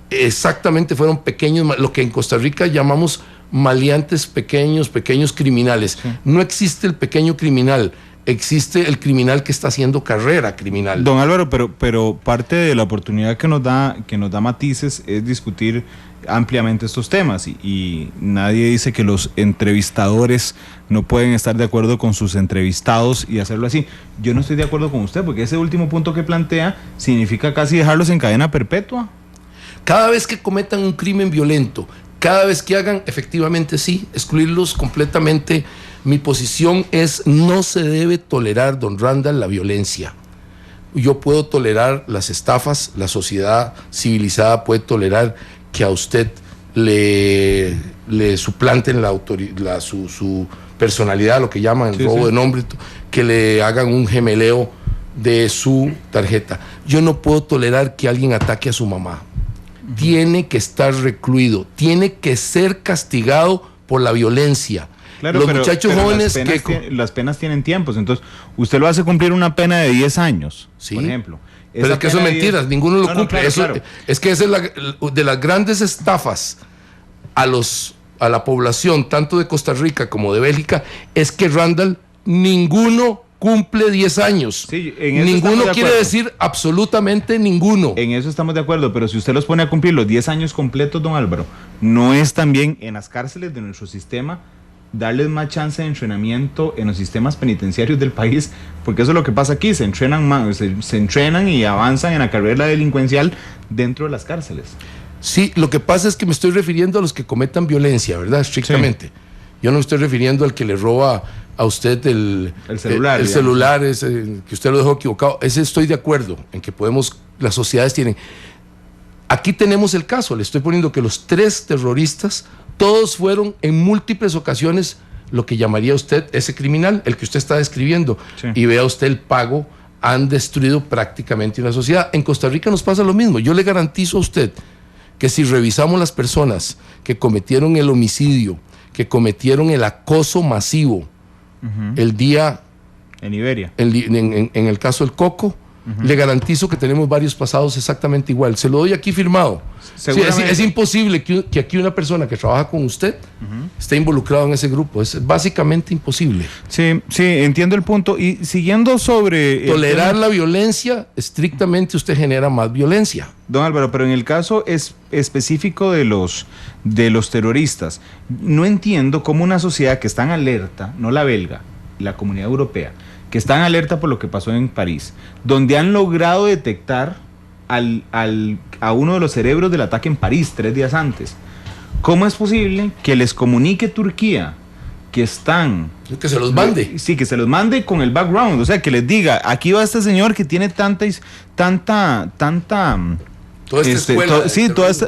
exactamente fueron pequeños, lo que en Costa Rica llamamos maleantes pequeños criminales. Sí. No existe el pequeño criminal, existe el criminal que está haciendo carrera criminal. Don Álvaro, pero parte de la oportunidad que nos da Matices es discutir ampliamente estos temas y nadie dice que los entrevistadores no pueden estar de acuerdo con sus entrevistados y hacerlo así. Yo no estoy de acuerdo con usted, porque ese último punto que plantea significa casi dejarlos en cadena perpetua. Cada vez que cometan un crimen violento, cada vez que hagan, efectivamente sí, excluirlos completamente. Mi posición es: no se debe tolerar, don Randall, la violencia. Yo puedo tolerar las estafas, la sociedad civilizada puede tolerar que a usted le suplanten su personalidad, lo que llaman el robo de nombre, que le hagan un gemeleo de su tarjeta. Yo no puedo tolerar que alguien ataque a su mamá. Tiene que estar recluido, tiene que ser castigado por la violencia. Claro, los muchachos jóvenes las penas tienen tiempos, entonces usted lo hace cumplir una pena de 10 años, sí, por ejemplo. Pero es que eso es mentira, ninguno lo cumple. Claro. Es que esa es de las grandes estafas a la población, tanto de Costa Rica como de Bélgica, es que, Randall, ninguno cumple 10 años. Sí, ninguno quiere decir absolutamente ninguno. En eso estamos de acuerdo, pero si usted los pone a cumplir los 10 años completos, don Álvaro, ¿no es también en las cárceles de nuestro sistema darles más chance de entrenamiento en los sistemas penitenciarios del país? Porque eso es lo que pasa aquí, se entrenan y avanzan en la carrera delincuencial dentro de las cárceles. Sí, lo que pasa es que me estoy refiriendo a los que cometan violencia, ¿verdad? Estrictamente. Sí. Yo no me estoy refiriendo al que le roba a usted el celular, el celular que usted lo dejó equivocado. Ese estoy de acuerdo en que las sociedades tienen. Aquí tenemos el caso, le estoy poniendo que los 3 terroristas, todos fueron en múltiples ocasiones lo que llamaría usted ese criminal, el que usted está describiendo. Sí. Y vea usted el pago, han destruido prácticamente una sociedad. En Costa Rica nos pasa lo mismo. Yo le garantizo a usted que si revisamos las personas que cometieron el homicidio, que cometieron el acoso masivo, el día... En Iberia. En el caso del Coco, le garantizo que tenemos varios pasados exactamente igual. Se lo doy aquí firmado. Sí, es imposible que aquí una persona que trabaja con usted esté involucrado en ese grupo. Es básicamente imposible. Sí, entiendo el punto. Y siguiendo sobre... Tolerar la violencia, estrictamente usted genera más violencia. Don Álvaro, pero en el caso específico de los terroristas, no entiendo cómo una sociedad que está en alerta, no la belga, la Comunidad Europea, que están alerta por lo que pasó en París, donde han logrado detectar a uno de los cerebros del ataque en París 3 días antes. ¿Cómo es posible que les comunique Turquía que están... Que se los mande. Sí, que se los mande con el background, o sea, que les diga, aquí va este señor que tiene tanta toda esta escuela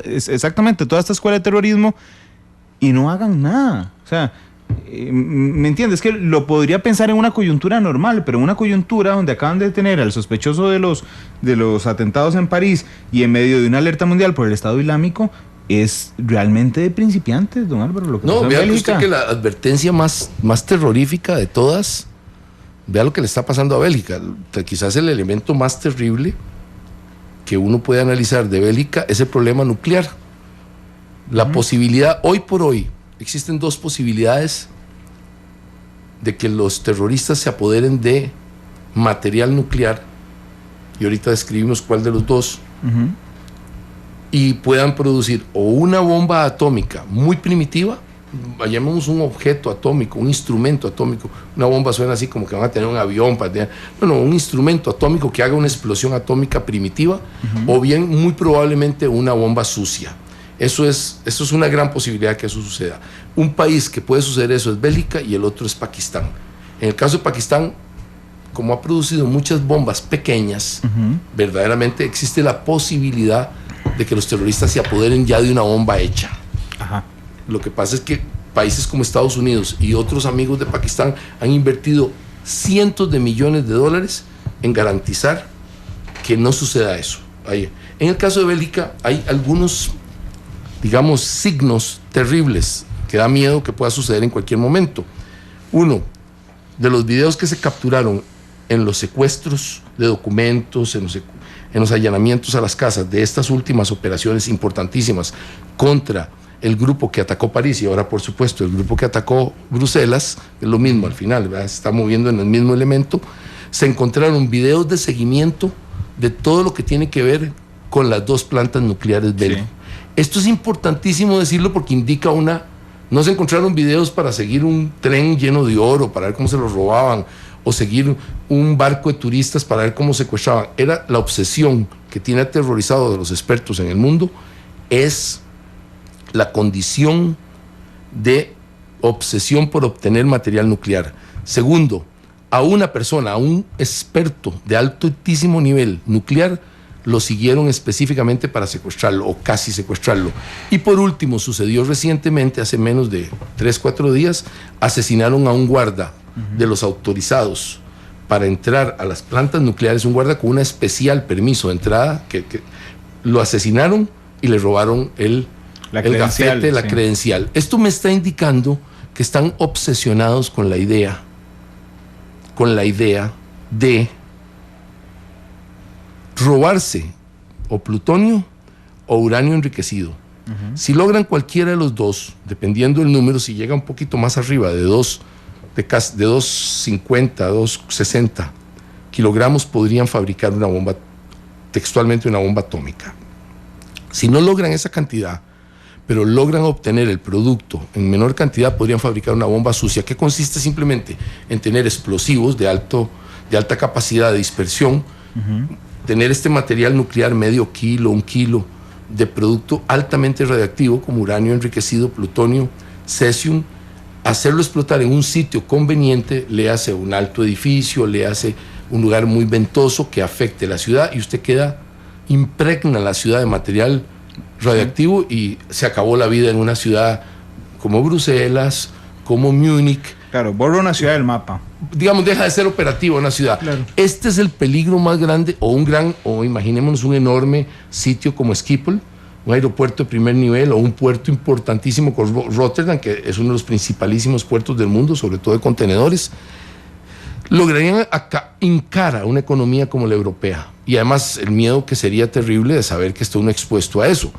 exactamente, toda esta escuela de terrorismo, y no hagan nada? O sea... ¿me entiendes? Que lo podría pensar en una coyuntura normal, pero en una coyuntura donde acaban de detener al sospechoso de los atentados en París y en medio de una alerta mundial por el Estado Islámico, es realmente de principiantes, don Álvaro. Lo que no, vea usted que la advertencia más terrorífica de todas, vea lo que le está pasando a Bélgica. Quizás el elemento más terrible que uno puede analizar de Bélgica es el problema nuclear. La posibilidad, hoy por hoy, existen 2 posibilidades de que los terroristas se apoderen de material nuclear, y ahorita describimos cuál de los 2, y puedan producir o una bomba atómica muy primitiva, llamemos un objeto atómico, un instrumento atómico. Una bomba suena así como que van a tener un avión un instrumento atómico que haga una explosión atómica primitiva, o bien muy probablemente una bomba sucia. Eso es una gran posibilidad que eso suceda. Un país que puede suceder eso es Bélgica y el otro es Pakistán. En el caso de Pakistán, como ha producido muchas bombas pequeñas, verdaderamente existe la posibilidad de que los terroristas se apoderen ya de una bomba hecha. Lo que pasa es que países como Estados Unidos y otros amigos de Pakistán han invertido cientos de millones de dólares en garantizar que no suceda eso. En el caso de Bélgica hay algunos, digamos, signos terribles que da miedo que pueda suceder en cualquier momento. Uno, de los videos que se capturaron en los secuestros de documentos, en los allanamientos a las casas de estas últimas operaciones importantísimas contra el grupo que atacó París y ahora, por supuesto, el grupo que atacó Bruselas, es lo mismo al final, ¿verdad? Se está moviendo en el mismo elemento. Se encontraron videos de seguimiento de todo lo que tiene que ver con las 2 plantas nucleares belgas. Sí. Esto es importantísimo decirlo porque indica no se encontraron videos para seguir un tren lleno de oro, para ver cómo se lo robaban, o seguir un barco de turistas para ver cómo secuestraban. Era la obsesión que tiene aterrorizado a los expertos en el mundo, es la condición de obsesión por obtener material nuclear. Segundo, a una persona, a un experto de altísimo nivel nuclear, lo siguieron específicamente para secuestrarlo o casi secuestrarlo. Y por último, sucedió recientemente, hace menos de 3-4 días, asesinaron a un guarda de los autorizados para entrar a las plantas nucleares, un guarda con un especial permiso de entrada, que lo asesinaron y le robaron el gafete, la credencial. Esto me está indicando que están obsesionados con la idea de robarse o plutonio o uranio enriquecido. Si logran cualquiera de los 2, dependiendo del número, si llega un poquito más arriba de 250, 260 kilogramos, podrían fabricar una bomba, textualmente una bomba atómica. Si no logran esa cantidad, pero logran obtener el producto en menor cantidad, podrían fabricar una bomba sucia, que consiste simplemente en tener explosivos de alta capacidad de dispersión, tener este material nuclear medio kilo, 1 kilo de producto altamente radiactivo como uranio enriquecido, plutonio, cesium, hacerlo explotar en un sitio conveniente, le hace un alto edificio, le hace un lugar muy ventoso que afecte la ciudad y usted impregna la ciudad de material radioactivo y se acabó la vida en una ciudad como Bruselas, como Múnich. Claro, borra una ciudad del mapa. Digamos, deja de ser operativa una ciudad. Claro. Este es el peligro más grande, o imaginémonos un enorme sitio como Schiphol, un aeropuerto de primer nivel, o un puerto importantísimo como Rotterdam, que es uno de los principalísimos puertos del mundo, sobre todo de contenedores. Lograrían hincar a una economía como la europea. Y además el miedo que sería terrible de saber que está uno expuesto a eso.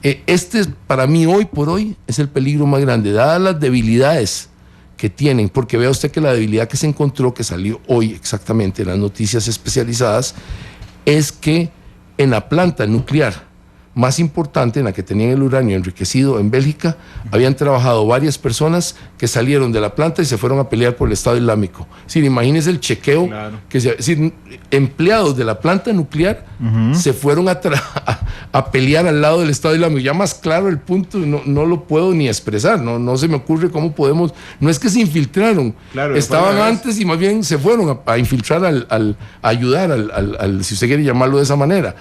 Este, para mí, hoy por hoy, es el peligro más grande, dadas las debilidades que tienen, porque vea usted que la debilidad que se encontró, que salió hoy exactamente en las noticias especializadas, es que en la planta nuclear más importante, en la que tenían el uranio enriquecido en Bélgica, habían trabajado varias personas que salieron de la planta y se fueron a pelear por el Estado Islámico. Es decir, imagínense el chequeo, claro. Es decir, empleados de la planta nuclear se fueron a pelear al lado del Estado Islámico. Ya más claro el punto, no lo puedo ni expresar, no se me ocurre cómo podemos, no es que se infiltraron, claro, estaban antes y más bien se fueron a infiltrar, a ayudar al, si usted quiere llamarlo de esa manera.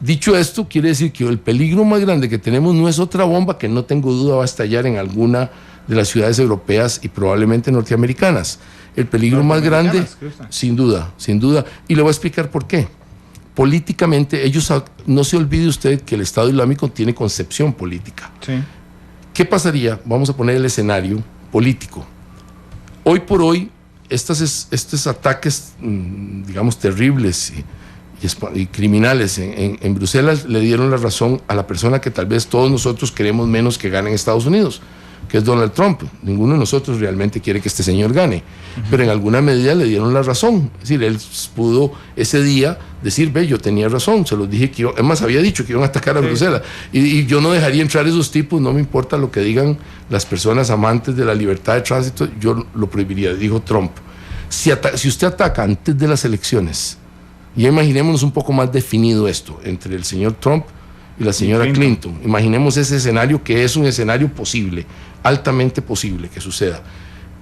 Dicho esto, quiere decir que el peligro más grande que tenemos no es otra bomba que no tengo duda va a estallar en alguna de las ciudades europeas y probablemente norteamericanas. El peligro más grande, sin duda, y le voy a explicar por qué. Políticamente, no se olvide usted que el Estado Islámico tiene concepción política. Sí. ¿Qué pasaría? Vamos a poner el escenario político. Hoy por hoy, estos ataques, digamos, terribles y criminales en Bruselas le dieron la razón a la persona que tal vez todos nosotros queremos menos que gane en Estados Unidos, que es Donald Trump. Ninguno de nosotros realmente quiere que este señor gane, pero en alguna medida le dieron la razón. Es decir, él pudo ese día decir, yo tenía razón, se los dije que además había dicho que iban a atacar a Bruselas, y yo no dejaría entrar esos tipos, no me importa lo que digan las personas amantes de la libertad de tránsito, yo lo prohibiría, dijo Trump. Si usted ataca antes de las elecciones, y imaginémonos un poco más definido esto entre el señor Trump y la señora Clinton. Imaginemos ese escenario, que es un escenario posible, altamente posible que suceda.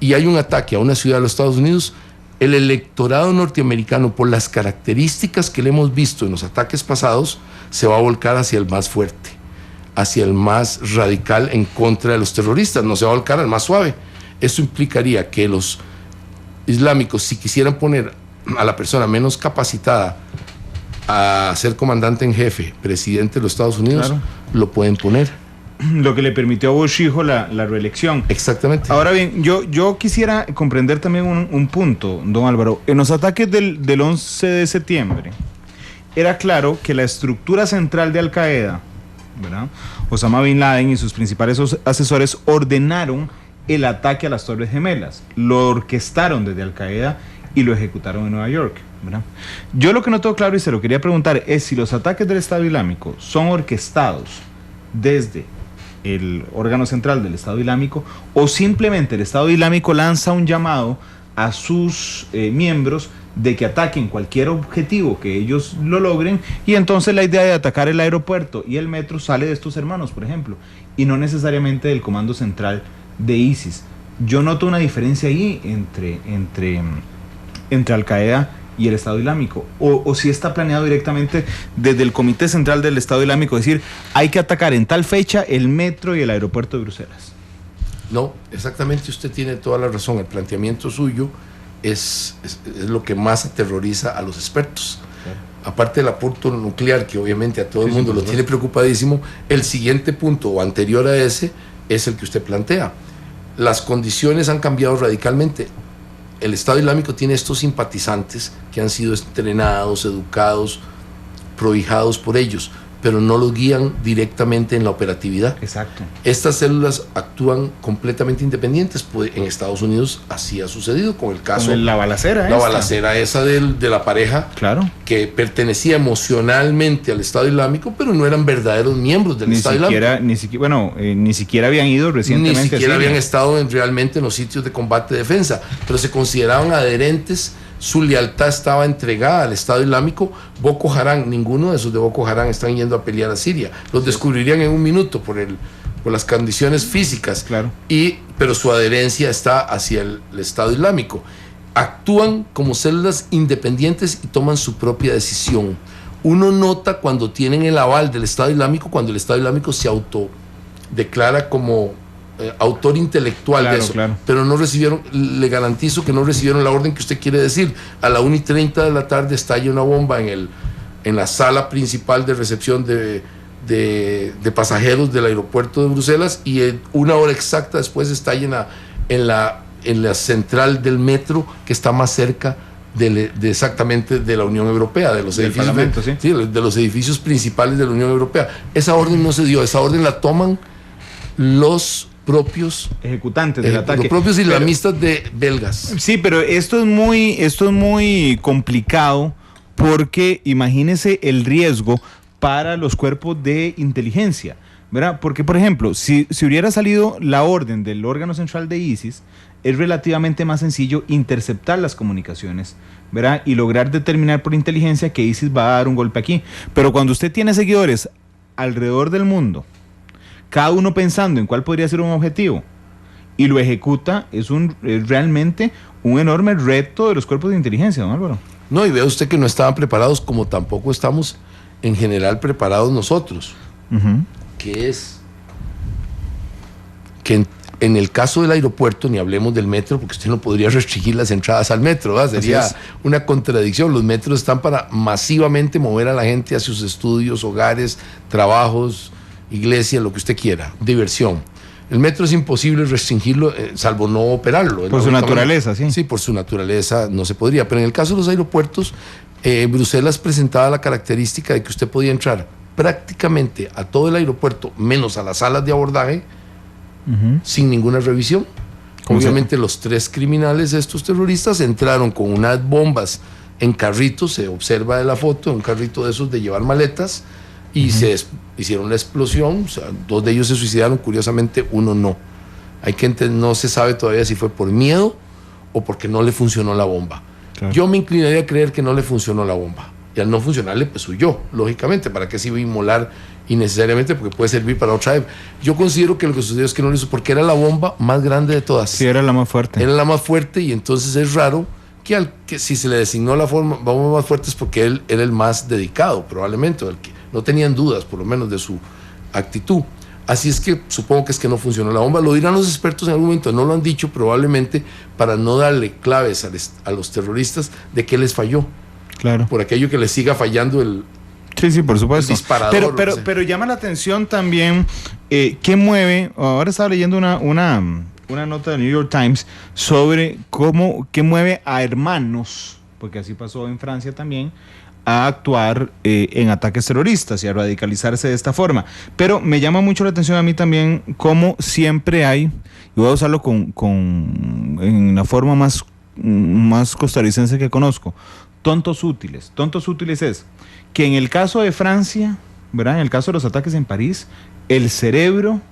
Y hay un ataque a una ciudad de los Estados Unidos. El electorado norteamericano, por las características que le hemos visto en los ataques pasados, se va a volcar hacia el más fuerte, hacia el más radical en contra de los terroristas. No se va a volcar al más suave. Eso implicaría que los islámicos, si quisieran poner a la persona menos capacitada a ser comandante en jefe, presidente de los Estados Unidos, claro, lo pueden poner. Lo que le permitió a Bush hijo la reelección. Exactamente. Ahora bien, yo quisiera comprender también un punto, don Álvaro. En los ataques del 11 de septiembre, era claro que la estructura central de Al Qaeda, ¿verdad?, Osama Bin Laden y sus principales asesores ordenaron el ataque a las Torres Gemelas. Lo orquestaron desde Al Qaeda y lo ejecutaron en Nueva York, ¿verdad? Yo lo que no tengo claro y se lo quería preguntar es si los ataques del Estado Islámico son orquestados desde el órgano central del Estado Islámico o simplemente el Estado Islámico lanza un llamado a sus miembros de que ataquen cualquier objetivo que ellos lo logren, y entonces la idea de atacar el aeropuerto y el metro sale de estos hermanos, por ejemplo, y no necesariamente del comando central de ISIS. Yo noto una diferencia ahí entre Al Qaeda y el Estado Islámico, o si está planeado directamente desde el Comité Central del Estado Islámico, decir, hay que atacar en tal fecha el metro y el aeropuerto de Bruselas. No, exactamente, usted tiene toda la razón. El planteamiento suyo es lo que más aterroriza a los expertos. Claro. Aparte del apunto nuclear, que obviamente a todo el mundo lo tiene preocupadísimo, el siguiente punto o anterior a ese es el que usted plantea. Las condiciones han cambiado radicalmente. El Estado Islámico tiene estos simpatizantes que han sido entrenados, educados, prohijados por ellos, pero no los guían directamente en la operatividad. Exacto. Estas células actúan completamente independientes. Pues en Estados Unidos así ha sucedido con el caso... Con la balacera esa de la pareja, claro, que pertenecía emocionalmente al Estado Islámico, pero no eran verdaderos miembros del Estado Islámico. Ni siquiera habían ido recientemente. Ni siquiera habían estado realmente en los sitios de combate y defensa, pero se consideraban adherentes. Su lealtad estaba entregada al Estado Islámico. Boko Haram, ninguno de esos de Boko Haram están yendo a pelear a Siria. Los descubrirían en un minuto por por las condiciones físicas, claro. Pero su adherencia está hacia el Estado Islámico. Actúan como células independientes y toman su propia decisión. Uno nota cuando tienen el aval del Estado Islámico, cuando el Estado Islámico se autodeclara como autor intelectual, claro, de eso, claro. Pero no recibieron, le garantizo que no recibieron la orden que usted quiere decir. A la 1:30 de la tarde estalla una bomba en la sala principal de recepción de pasajeros del aeropuerto de Bruselas, y 1 hora exacta después estalla en la central del metro, que está más cerca exactamente de la Unión Europea, de los edificios, ¿sí? De los edificios principales de la Unión Europea. Esa orden no se dio, esa orden la toman los propios ejecutantes del ataque, los propios islamistas belgas. Sí, pero esto es muy complicado, porque imagínese el riesgo para los cuerpos de inteligencia, ¿verdad? Porque, por ejemplo, si hubiera salido la orden del órgano central de ISIS, es relativamente más sencillo interceptar las comunicaciones, ¿verdad? Y lograr determinar por inteligencia que ISIS va a dar un golpe aquí. Pero cuando usted tiene seguidores alrededor del mundo, cada uno pensando en cuál podría ser un objetivo, y lo ejecuta, es realmente un enorme reto de los cuerpos de inteligencia, ¿don Álvaro? No, y vea usted que no estaban preparados, como tampoco estamos en general preparados nosotros. Uh-huh. Que es que en el caso del aeropuerto, ni hablemos del metro, porque usted no podría restringir las entradas al metro, ¿verdad? Sería una contradicción. Los metros están para masivamente mover a la gente hacia sus estudios, hogares, trabajos, iglesia, lo que usted quiera, diversión. El metro es imposible restringirlo, salvo no operarlo. Por su naturaleza, sí. Sí, por su naturaleza no se podría. Pero en el caso de los aeropuertos, Bruselas presentaba la característica de que usted podía entrar prácticamente a todo el aeropuerto, menos a las salas de abordaje, uh-huh, sin ninguna revisión. Obviamente los 3 criminales, estos terroristas, entraron con unas bombas en carritos, se observa de la foto, un carrito de esos de llevar maletas, y uh-huh, se hicieron la explosión. O sea, 2 de ellos se suicidaron, curiosamente 1 no. No se sabe todavía si fue por miedo o porque no le funcionó la bomba. Claro. Yo me inclinaría a creer que no le funcionó la bomba, y al no funcionarle, pues huyó, lógicamente. ¿Para qué se iba a inmolar innecesariamente? Porque puede servir para otra. Yo considero que lo que sucedió es que no lo hizo porque era la bomba más grande de todas. Sí, era la más fuerte. Era la más fuerte, y entonces es raro que si se le designó la bomba más fuerte es porque él era el más dedicado, probablemente, el que no tenían dudas, por lo menos, de su actitud. Así es que supongo que es que no funcionó la bomba. Lo dirán los expertos en algún momento, no lo han dicho, probablemente para no darle claves a los terroristas de que les falló. Claro. Por aquello que les siga fallando el... Sí, por supuesto. Disparador. Pero llama la atención también qué mueve. Ahora estaba leyendo una nota del New York Times sobre qué mueve a hermanos, porque así pasó en Francia también, a actuar en ataques terroristas y a radicalizarse de esta forma. Pero me llama mucho la atención a mí también cómo siempre hay, y voy a usarlo en la forma más costarricense que conozco, tontos útiles. Tontos útiles es que en el caso de Francia, ¿verdad? En el caso de los ataques en París, el cerebro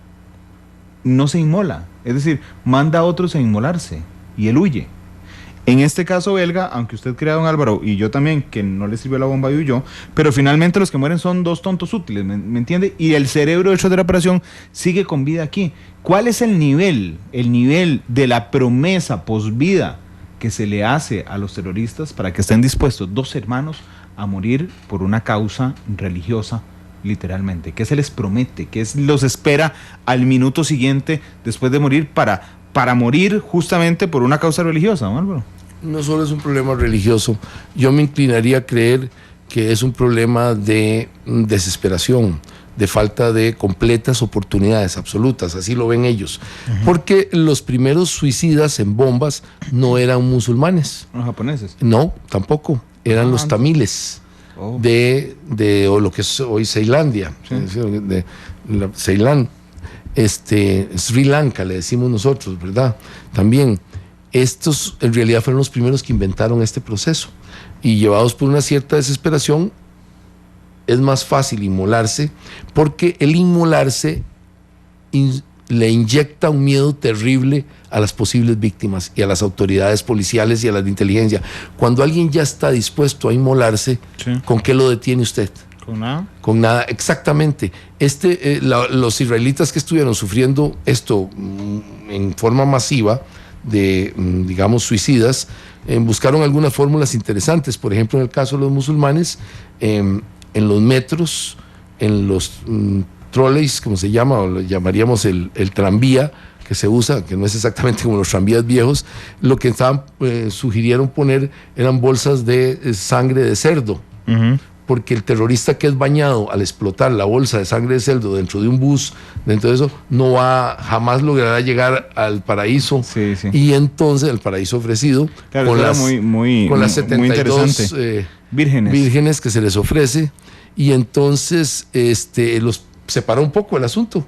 no se inmola, es decir, manda a otros a inmolarse y él huye. En este caso belga, aunque usted crea, don Álvaro, y yo también, que no le sirvió la bomba y huyó, pero finalmente los que mueren son 2 tontos útiles, ¿me entiende? Y el cerebro hecho de la operación sigue con vida aquí. ¿Cuál es el nivel de la promesa posvida que se le hace a los terroristas para que estén dispuestos 2 hermanos a morir por una causa religiosa, literalmente? ¿Qué se les promete? ¿Qué los espera al minuto siguiente después de morir para morir justamente por una causa religiosa, don Álvaro? No solo es un problema religioso, yo me inclinaría a creer que es un problema de desesperación, de falta de completas oportunidades absolutas, así lo ven ellos. Uh-huh. Porque los primeros suicidas en bombas no eran musulmanes. ¿Los japoneses? No, tampoco. Eran los tamiles de lo que es hoy Ceilandia, sí, de Ceilán, Sri Lanka, le decimos nosotros, ¿verdad? También. Estos en realidad fueron los primeros que inventaron este proceso, y llevados por una cierta desesperación es más fácil inmolarse, porque el inmolarse le inyecta un miedo terrible a las posibles víctimas y a las autoridades policiales y a las de inteligencia. Cuando alguien ya está dispuesto a inmolarse, sí, ¿con qué lo detiene usted? ¿Con nada? Con nada, exactamente. Los israelitas que estuvieron sufriendo esto en forma masiva, de, digamos, suicidas, buscaron algunas fórmulas interesantes. Por ejemplo, en el caso de los musulmanes, en los metros, en los trolleys, como se llama, o lo llamaríamos el tranvía que se usa, que no es exactamente como los tranvías viejos, lo que sugirieron poner eran bolsas de sangre de cerdo. Porque el terrorista que es bañado al explotar la bolsa de sangre de cerdo dentro de un bus, dentro de eso, jamás logrará llegar al paraíso. Sí. Y entonces el paraíso ofrecido, claro, con las 72 vírgenes que se les ofrece, y entonces los separa un poco el asunto.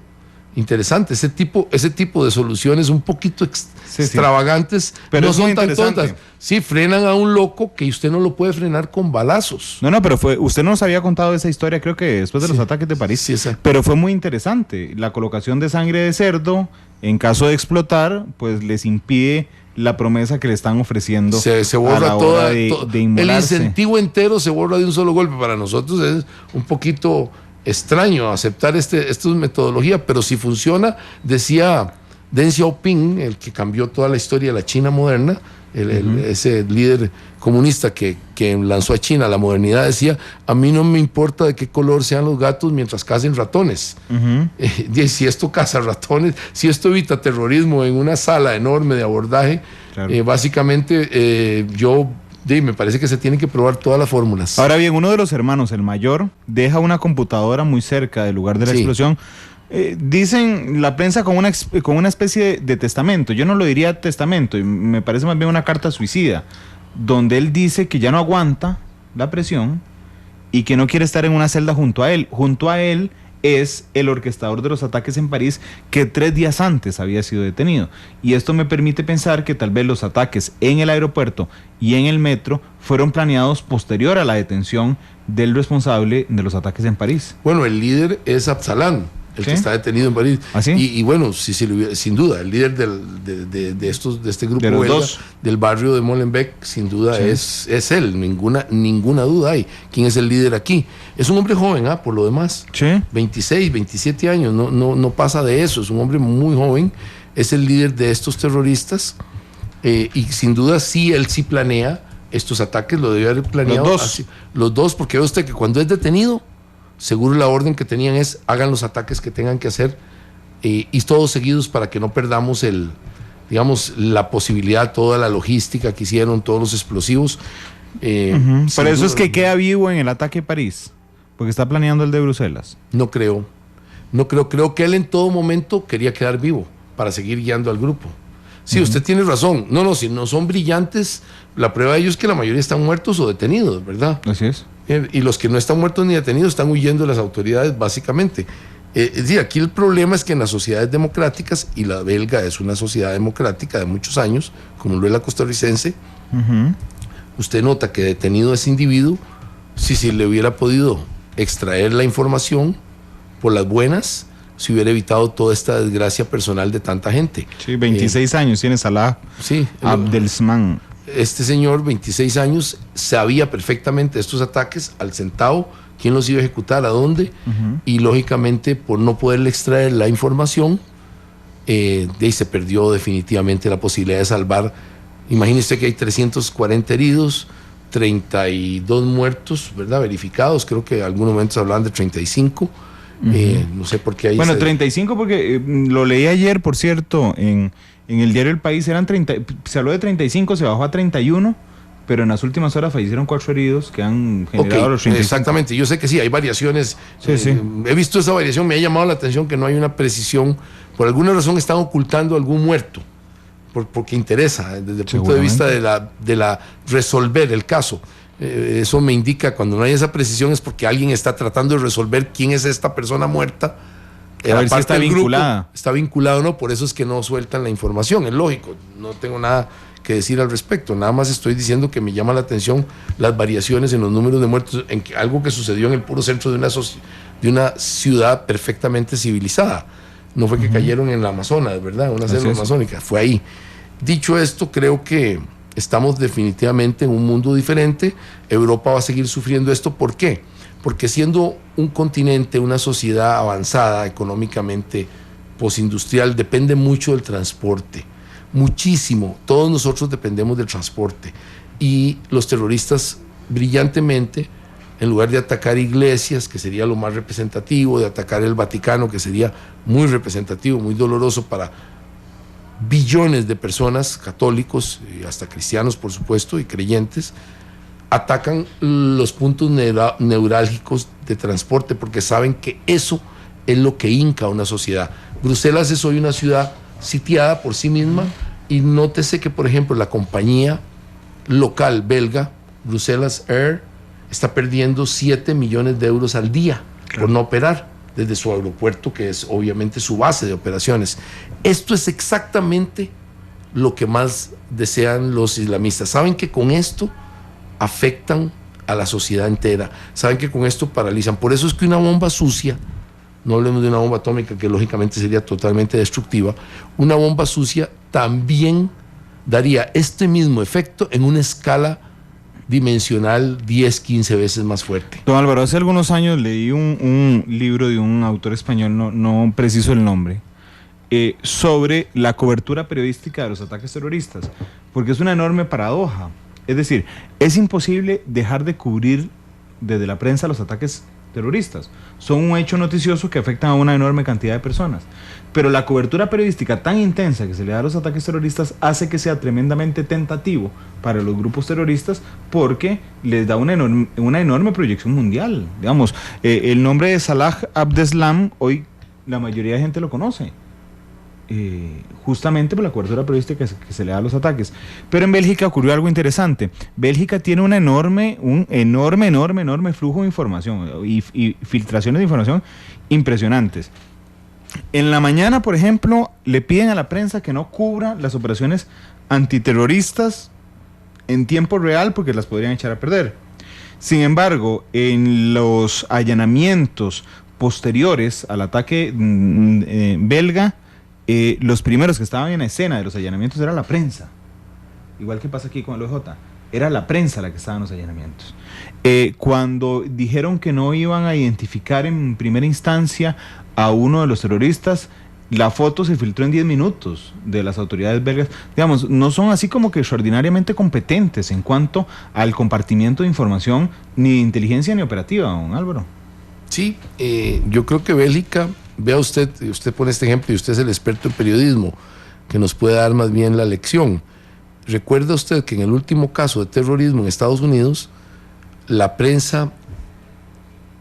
Interesante, ese tipo de soluciones un poquito extravagantes, pero no son tan tontas. Sí, frenan a un loco que usted no lo puede frenar con balazos. No, pero usted nos había contado esa historia, creo que después de los ataques de París. Sí, exacto. Pero fue muy interesante. La colocación de sangre de cerdo, en caso de explotar, pues les impide la promesa que le están ofreciendo. Se borra a la hora de inmolarse. El incentivo entero se borra de un solo golpe. Para nosotros es un poquito extraño aceptar esta metodología, pero si funciona, decía Deng Xiaoping, el que cambió toda la historia de la China moderna, ese líder comunista que lanzó a China la modernidad, decía: a mí no me importa de qué color sean los gatos mientras cacen ratones. Si esto caza ratones, si esto evita terrorismo en una sala enorme de abordaje, claro. Básicamente me parece que se tienen que probar todas las fórmulas. Ahora bien, uno de los hermanos, el mayor, deja una computadora muy cerca del lugar de la explosión. Dicen la prensa con una especie de testamento. Yo no lo diría testamento, me parece más bien una carta suicida, donde él dice que ya no aguanta la presión y que no quiere estar en una celda junto a él. Junto a él es el orquestador de los ataques en París, que 3 días antes había sido detenido. Y esto me permite pensar que tal vez los ataques en el aeropuerto y en el metro fueron planeados posterior a la detención del responsable de los ataques en París. Bueno, el líder es Absalán, el que está detenido en París. ¿Ah, sí? Y bueno, sin duda, el líder de este grupo belga, del barrio de Molenbeek, sin duda es él, ninguna duda hay. ¿Quién es el líder aquí? Es un hombre joven, por lo demás. ¿Sí? 26, 27 años, no pasa de eso, es un hombre muy joven, es el líder de estos terroristas, y sin duda él sí planea estos ataques, lo debe haber planeado. Los dos, porque ve usted que cuando es detenido, seguro la orden que tenían es: hagan los ataques que tengan que hacer, y todos seguidos, para que no perdamos la posibilidad, toda la logística que hicieron, todos los explosivos. Por eso es que queda vivo en el ataque a París, porque está planeando el de Bruselas. No creo, creo que él en todo momento quería quedar vivo para seguir guiando al grupo. Sí, usted tiene razón. Si no son brillantes, la prueba de ellos es que la mayoría están muertos o detenidos, ¿verdad? Así es. Y los que no están muertos ni detenidos están huyendo de las autoridades, básicamente. Aquí el problema es que en las sociedades democráticas, y la belga es una sociedad democrática de muchos años, como lo es la costarricense, usted nota que detenido ese individuo, si le hubiera podido extraer la información por las buenas, se hubiera evitado toda esta desgracia personal de tanta gente. Sí, 26 años tiene Salah Abdeslam. Este señor, 26 años, sabía perfectamente estos ataques al centavo, quién los iba a ejecutar, a dónde, y lógicamente por no poderle extraer la información, se perdió definitivamente la posibilidad de salvar. Imagínese que hay 340 heridos, 32 muertos, ¿verdad? Verificados, creo que en algunos momentos hablaban de 35. No sé por qué hay... 35 porque lo leí ayer, por cierto, en el diario El País, se habló de 35, se bajó a 31, pero en las últimas horas fallecieron 4 heridos que han generado los 35. Exactamente, yo sé que sí, hay variaciones. He visto esa variación, me ha llamado la atención que no hay una precisión. Por alguna razón están ocultando algún muerto, porque interesa, desde el punto de vista de la resolver el caso. Eso me indica, cuando no hay esa precisión, es porque alguien está tratando de resolver quién es esta persona muerta. A ver si está vinculada. Grupo, está vinculado o no, por eso es que no sueltan la información, es lógico, no tengo nada que decir al respecto, nada más estoy diciendo que me llama la atención las variaciones en los números de muertos, en algo que sucedió en el puro centro de una ciudad perfectamente civilizada. No fue que cayeron en la Amazonas, ¿verdad? Una selva amazónica, fue ahí. Dicho esto, creo que estamos definitivamente en un mundo diferente. Europa va a seguir sufriendo esto. ¿Por qué? porque siendo un continente, una sociedad avanzada económicamente, postindustrial, depende mucho del transporte, muchísimo. Todos nosotros dependemos del transporte. Y los terroristas brillantemente, en lugar de atacar iglesias, que sería lo más representativo, de atacar el Vaticano, que sería muy representativo, muy doloroso para billones de personas, católicos y hasta cristianos, por supuesto, y creyentes, atacan los puntos neurálgicos de transporte, porque saben que eso es lo que hinca a una sociedad. Bruselas es hoy una ciudad sitiada por sí misma, y nótese que, por ejemplo, la compañía local belga, Bruselas Air, está perdiendo 7 millones de euros al día por no operar desde su aeropuerto, que es obviamente su base de operaciones. Esto es exactamente lo que más desean los islamistas. Saben que con esto afectan a la sociedad entera, saben que con esto paralizan. Por eso es que una bomba sucia, no hablemos de una bomba atómica que lógicamente sería totalmente destructiva, una bomba sucia también daría este mismo efecto en una escala dimensional 10, 15 veces más fuerte. Don Álvaro, hace algunos años leí un libro de un autor español, no preciso el nombre, sobre la cobertura periodística de los ataques terroristas, porque es una enorme paradoja. Es decir, es imposible dejar de cubrir desde la prensa los ataques terroristas. Son un hecho noticioso que afectan a una enorme cantidad de personas. Pero la cobertura periodística tan intensa que se le da a los ataques terroristas hace que sea tremendamente tentativo para los grupos terroristas, porque les da una enorme proyección mundial. Digamos, el nombre de Salah Abdeslam, hoy la mayoría de gente lo conoce. Justamente por la cobertura periodística que se le da a los ataques. Pero en Bélgica ocurrió algo interesante. Bélgica tiene un enorme flujo de información y filtraciones de información impresionantes. En la mañana, por ejemplo, le piden a la prensa que no cubra las operaciones antiterroristas en tiempo real porque las podrían echar a perder. Sin embargo, en los allanamientos posteriores al ataque belga, los primeros que estaban en escena de los allanamientos era la prensa, igual que pasa aquí con el OJ, era la prensa la que estaba en los allanamientos. Cuando dijeron que no iban a identificar en primera instancia a uno de los terroristas, la foto se filtró en 10 minutos de las autoridades belgas. Digamos, no son así como que extraordinariamente competentes en cuanto al compartimiento de información, ni de inteligencia ni operativa, don Álvaro. Sí, yo creo que Bélgica, vea usted pone este ejemplo y usted es el experto en periodismo, que nos puede dar más bien la lección. Recuerda usted que en el último caso de terrorismo en Estados Unidos, la prensa,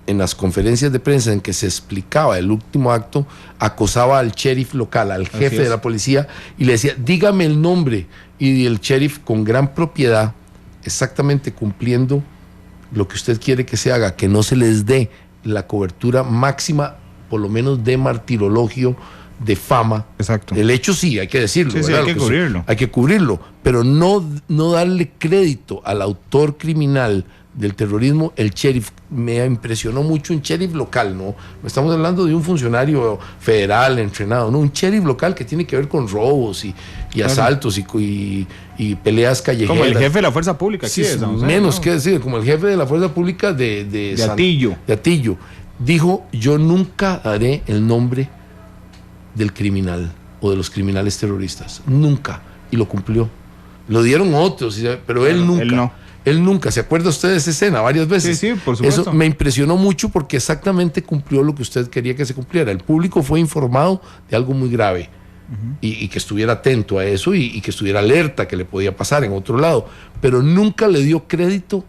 en las conferencias de prensa en que se explicaba el último acto, acosaba al sheriff local, al jefe de la policía, y le decía, dígame el nombre, y el sheriff con gran propiedad, exactamente cumpliendo lo que usted quiere que se haga, que no se les dé la cobertura máxima, por lo menos de martirologio, de fama. Exacto. El hecho sí, hay que decirlo. Sí, hay que cubrirlo. Hay que cubrirlo, pero no darle crédito al autor criminal del terrorismo. El sheriff me impresionó mucho, un sheriff local, no estamos hablando de un funcionario federal entrenado, no, un sheriff local que tiene que ver con robos y asaltos y peleas callejeras. Como el jefe de la fuerza pública aquí, sí, menos que decir, como el jefe de la fuerza pública de Atillo. Dijo, yo nunca daré el nombre del criminal o de los criminales terroristas, nunca, y lo cumplió. Lo dieron otros, pero él nunca. Él nunca. ¿Se acuerda usted de esa escena varias veces? Sí, por supuesto. Eso me impresionó mucho porque exactamente cumplió lo que usted quería que se cumpliera. El público fue informado de algo muy grave, y que estuviera atento a eso y que estuviera alerta que le podía pasar en otro lado, pero nunca le dio crédito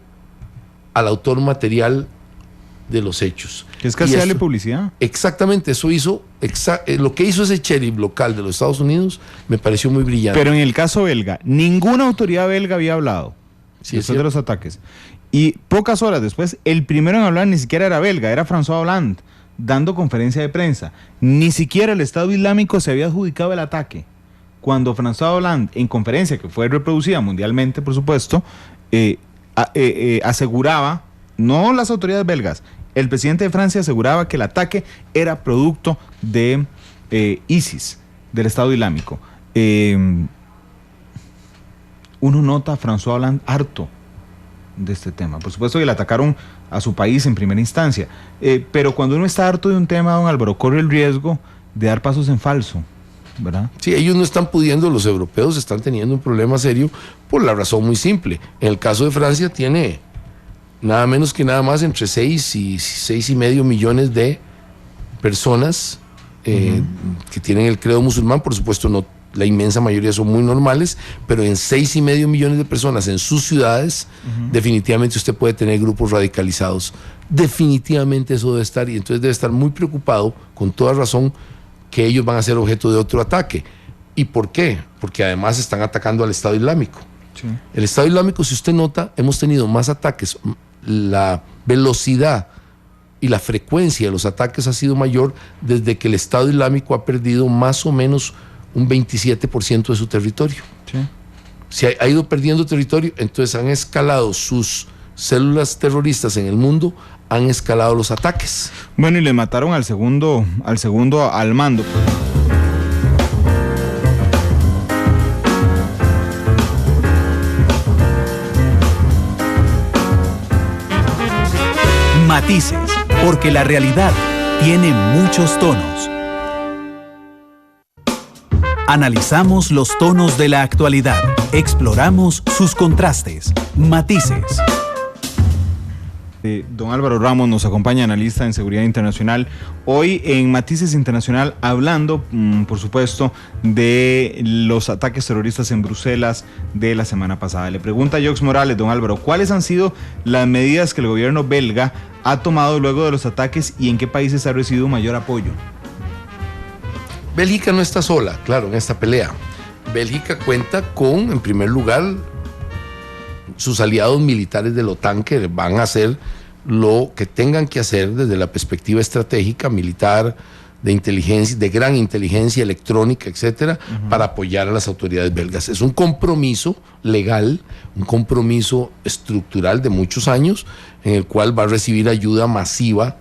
al autor material de los hechos. Que es casi darle publicidad. Exactamente, eso hizo, lo que hizo ese sheriff local de los Estados Unidos me pareció muy brillante. Pero en el caso belga, ninguna autoridad belga había hablado después de los ataques. Y pocas horas después, el primero en hablar ni siquiera era belga, era François Hollande, dando conferencia de prensa. Ni siquiera el Estado Islámico se había adjudicado el ataque. Cuando François Hollande, en conferencia que fue reproducida mundialmente, por supuesto, aseguraba, no las autoridades belgas, el presidente de Francia aseguraba que el ataque era producto de ISIS, del Estado Islámico. Uno nota a François Hollande harto de este tema. Por supuesto que le atacaron a su país en primera instancia. Pero cuando uno está harto de un tema, don Álvaro, corre el riesgo de dar pasos en falso, ¿verdad? Sí, ellos no están pudiendo, los europeos están teniendo un problema serio por la razón muy simple. En el caso de Francia tiene nada menos que nada más entre 6 y 6,5 millones de personas que tienen el credo musulmán. Por supuesto, no, la inmensa mayoría son muy normales, pero en 6,5 millones de personas en sus ciudades, definitivamente usted puede tener grupos radicalizados. Definitivamente eso debe estar, y entonces debe estar muy preocupado, con toda razón, que ellos van a ser objeto de otro ataque. ¿Y por qué? Porque además están atacando al Estado Islámico. Sí. El Estado Islámico, si usted nota, hemos tenido más ataques. La velocidad y la frecuencia de los ataques ha sido mayor desde que el Estado Islámico ha perdido más o menos un 27% de su territorio. Sí. Si ha ido perdiendo territorio, entonces han escalado sus células terroristas en el mundo, han escalado los ataques. Bueno, y le mataron al segundo al mando. Matices, porque la realidad tiene muchos tonos. Analizamos los tonos de la actualidad, exploramos sus contrastes. Matices. Don Álvaro Ramos nos acompaña, analista en seguridad internacional, hoy en Matices Internacional, hablando, por supuesto, de los ataques terroristas en Bruselas de la semana pasada. Le pregunta a Jox Morales, don Álvaro, ¿cuáles han sido las medidas que el gobierno belga ha tomado luego de los ataques y en qué países ha recibido mayor apoyo? Bélgica no está sola, claro, en esta pelea. Bélgica cuenta con, en primer lugar, sus aliados militares de la OTAN, que van a hacer lo que tengan que hacer desde la perspectiva estratégica, militar, de inteligencia, de gran inteligencia electrónica, etcétera, para apoyar a las autoridades belgas. Es un compromiso legal, un compromiso estructural de muchos años, en el cual va a recibir ayuda masiva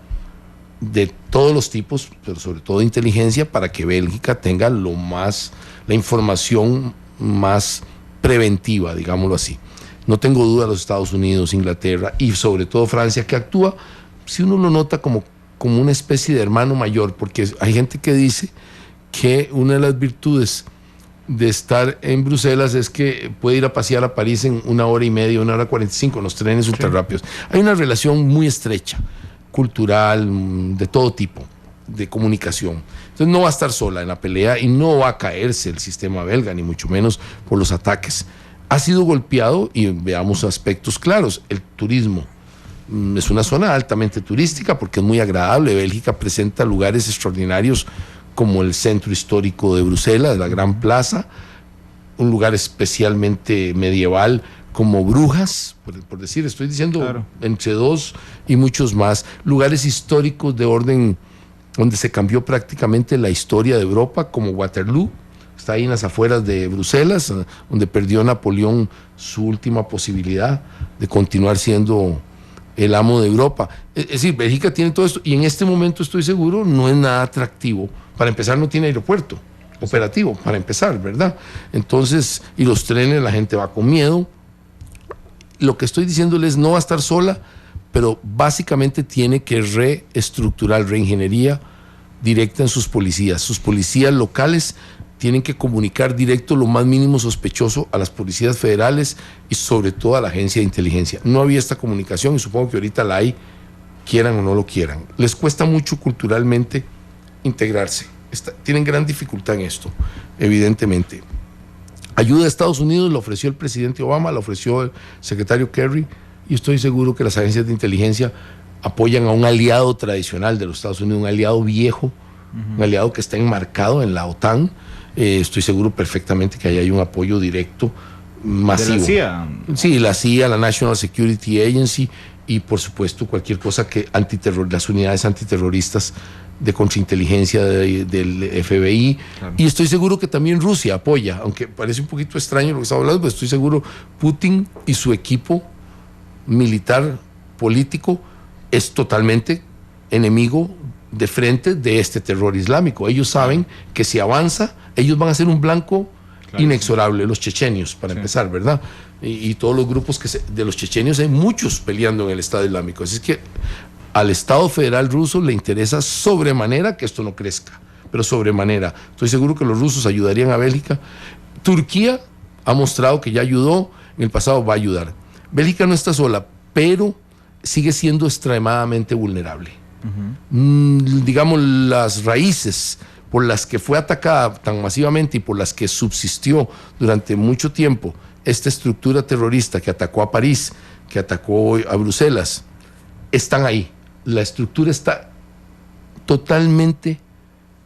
de todos los tipos, pero sobre todo de inteligencia, para que Bélgica tenga la información más preventiva, digámoslo así. No tengo duda, los Estados Unidos, Inglaterra y sobre todo Francia, que actúa, si uno lo nota, como una especie de hermano mayor, porque hay gente que dice que una de las virtudes de estar en Bruselas es que puede ir a pasear a París en 1 hora y media, 1 hora 45, en los trenes ultra rápidos. Hay una relación muy estrecha, cultural, de todo tipo, de comunicación. Entonces no va a estar sola en la pelea y no va a caerse el sistema belga, ni mucho menos por los ataques. Ha sido golpeado, y veamos aspectos claros. El turismo es una zona altamente turística porque es muy agradable. Bélgica presenta lugares extraordinarios como el centro histórico de Bruselas, la Gran Plaza, un lugar especialmente medieval como Brujas, por decir, estoy diciendo, claro, entre 2 y muchos más. Lugares históricos de orden donde se cambió prácticamente la historia de Europa, como Waterloo. Está ahí en las afueras de Bruselas, donde perdió Napoleón su última posibilidad de continuar siendo el amo de Europa. Es decir, Bélgica tiene todo esto, y en este momento, estoy seguro, no es nada atractivo. Para empezar, no tiene aeropuerto operativo, para empezar, ¿verdad? Entonces, y los trenes, la gente va con miedo. Lo que estoy diciéndoles, no va a estar sola, pero básicamente tiene que reestructurar, reingeniería directa en sus policías. Sus policías locales tienen que comunicar directo lo más mínimo sospechoso a las policías federales y sobre todo a la agencia de inteligencia. No había esta comunicación y supongo que ahorita la hay, quieran o no lo quieran. Les cuesta mucho culturalmente integrarse. Tienen gran dificultad en esto, evidentemente. Ayuda a Estados Unidos la ofreció el presidente Obama, la ofreció el secretario Kerry, y estoy seguro que las agencias de inteligencia apoyan a un aliado tradicional de los Estados Unidos, un aliado viejo, un aliado que está enmarcado en la OTAN. Estoy seguro perfectamente que ahí hay un apoyo directo masivo. ¿De la CIA? Sí, la CIA, la National Security Agency, y por supuesto cualquier cosa que las unidades antiterroristas de contrainteligencia del FBI. Claro. Y estoy seguro que también Rusia apoya, aunque parece un poquito extraño lo que estamos hablando, pero estoy seguro Putin y su equipo militar, político, es totalmente enemigo de frente de este terror islámico. Ellos saben que si avanza, ellos van a ser un blanco Claro, inexorable, los chechenios, para empezar, ¿verdad? Y todos los grupos de los chechenios, hay muchos peleando en el Estado Islámico. Así es que al Estado federal ruso le interesa sobremanera que esto no crezca, pero sobremanera. Estoy seguro que los rusos ayudarían a Bélgica. Turquía ha mostrado que ya ayudó, en el pasado va a ayudar. Bélgica no está sola, pero sigue siendo extremadamente vulnerable. Digamos, las raíces por las que fue atacada tan masivamente y por las que subsistió durante mucho tiempo esta estructura terrorista que atacó a París, que atacó a Bruselas, están ahí. La estructura está totalmente,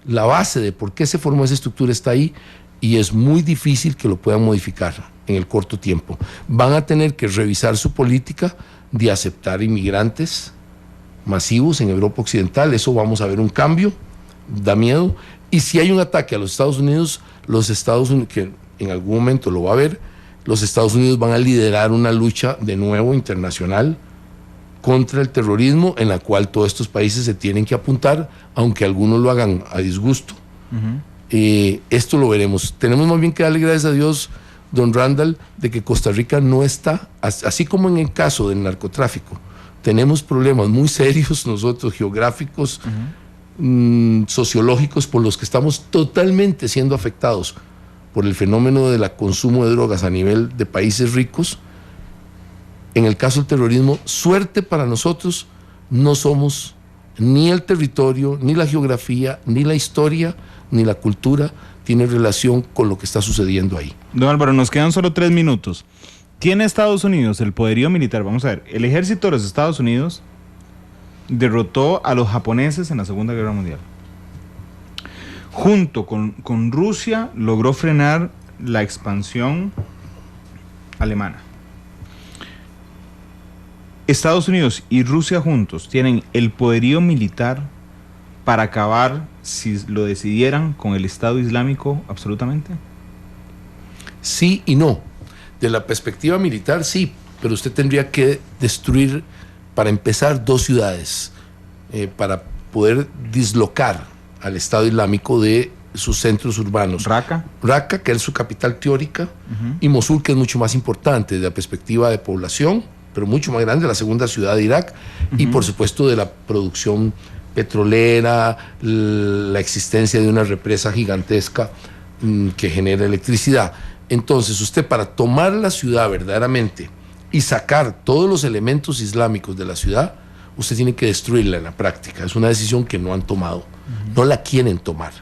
la base de por qué se formó esa estructura está ahí, y es muy difícil que lo puedan modificar en el corto tiempo. Van a tener que revisar su política de aceptar inmigrantes masivos en Europa Occidental. Eso vamos a ver un cambio, da miedo. Y si hay un ataque a los Estados Unidos, que en algún momento lo va a haber, los Estados Unidos van a liderar una lucha de nuevo internacional contra el terrorismo, en la cual todos estos países se tienen que apuntar, aunque algunos lo hagan a disgusto. Esto lo veremos. Tenemos más bien que darle gracias a Dios, don Randall, de que Costa Rica no está, así como en el caso del narcotráfico, tenemos problemas muy serios nosotros, geográficos, sociológicos, por los que estamos totalmente siendo afectados por el fenómeno del consumo de drogas a nivel de países ricos. En el caso del terrorismo, suerte para nosotros, no somos ni el territorio, ni la geografía, ni la historia, ni la cultura tiene relación con lo que está sucediendo ahí. Don Álvaro, nos quedan solo 3 minutos. ¿Tiene Estados Unidos el poderío militar? Vamos a ver, el ejército de los Estados Unidos derrotó a los japoneses en la Segunda Guerra Mundial. Junto con Rusia logró frenar la expansión alemana. Estados Unidos y Rusia juntos tienen el poderío militar para acabar, si lo decidieran, con el Estado Islámico absolutamente. Sí y no. De la perspectiva militar, sí, pero usted tendría que destruir, para empezar, 2 ciudades para poder dislocar al Estado Islámico de sus centros urbanos. Raqqa, que es su capital teórica, y Mosul, que es mucho más importante desde la perspectiva de población, pero mucho más grande, la segunda ciudad de Irak, y por supuesto de la producción petrolera, la existencia de una represa gigantesca que genera electricidad. Entonces, usted, para tomar la ciudad verdaderamente y sacar todos los elementos islámicos de la ciudad, usted tiene que destruirla en la práctica. Es una decisión que no han tomado, no la quieren tomar.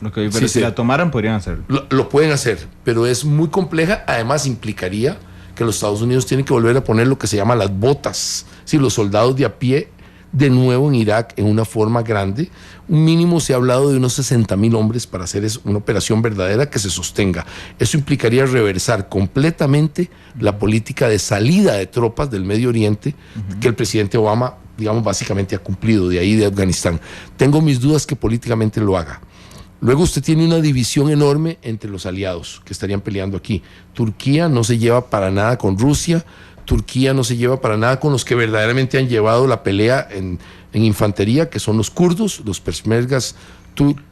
Okay, pero si la tomaran, podrían hacerlo. Lo pueden hacer, pero es muy compleja. Además, implicaría que los Estados Unidos tienen que volver a poner lo que se llama las botas, los soldados de a pie, de nuevo en Irak, en una forma grande. Un mínimo se ha hablado de unos 60,000 hombres para hacer una operación verdadera que se sostenga. Eso implicaría reversar completamente la política de salida de tropas del Medio Oriente que el presidente Obama, digamos, básicamente ha cumplido, de ahí de Afganistán. Tengo mis dudas que políticamente lo haga. Luego usted tiene una división enorme entre los aliados que estarían peleando aquí. Turquía no se lleva para nada con Rusia. Turquía no se lleva para nada con los que verdaderamente han llevado la pelea en infantería, que son los kurdos, los peshmergas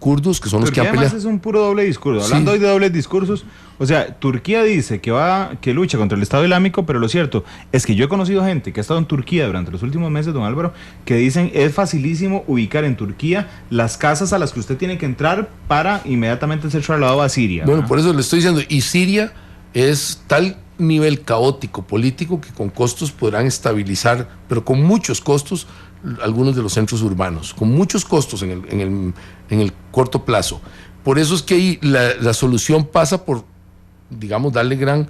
kurdos, que son los que han peleado. Además es un puro doble discurso. Hablando hoy de dobles discursos, o sea, Turquía dice que lucha contra el Estado Islámico, pero lo cierto es que yo he conocido gente que ha estado en Turquía durante los últimos meses, don Álvaro, que dicen es facilísimo ubicar en Turquía las casas a las que usted tiene que entrar para inmediatamente ser trasladado a Siria. Bueno, por eso le estoy diciendo, y Siria es tal nivel caótico político que con costos podrán estabilizar, pero con muchos costos, algunos de los centros urbanos, con muchos costos en el corto plazo. Por eso es que ahí la solución pasa por, digamos, darle gran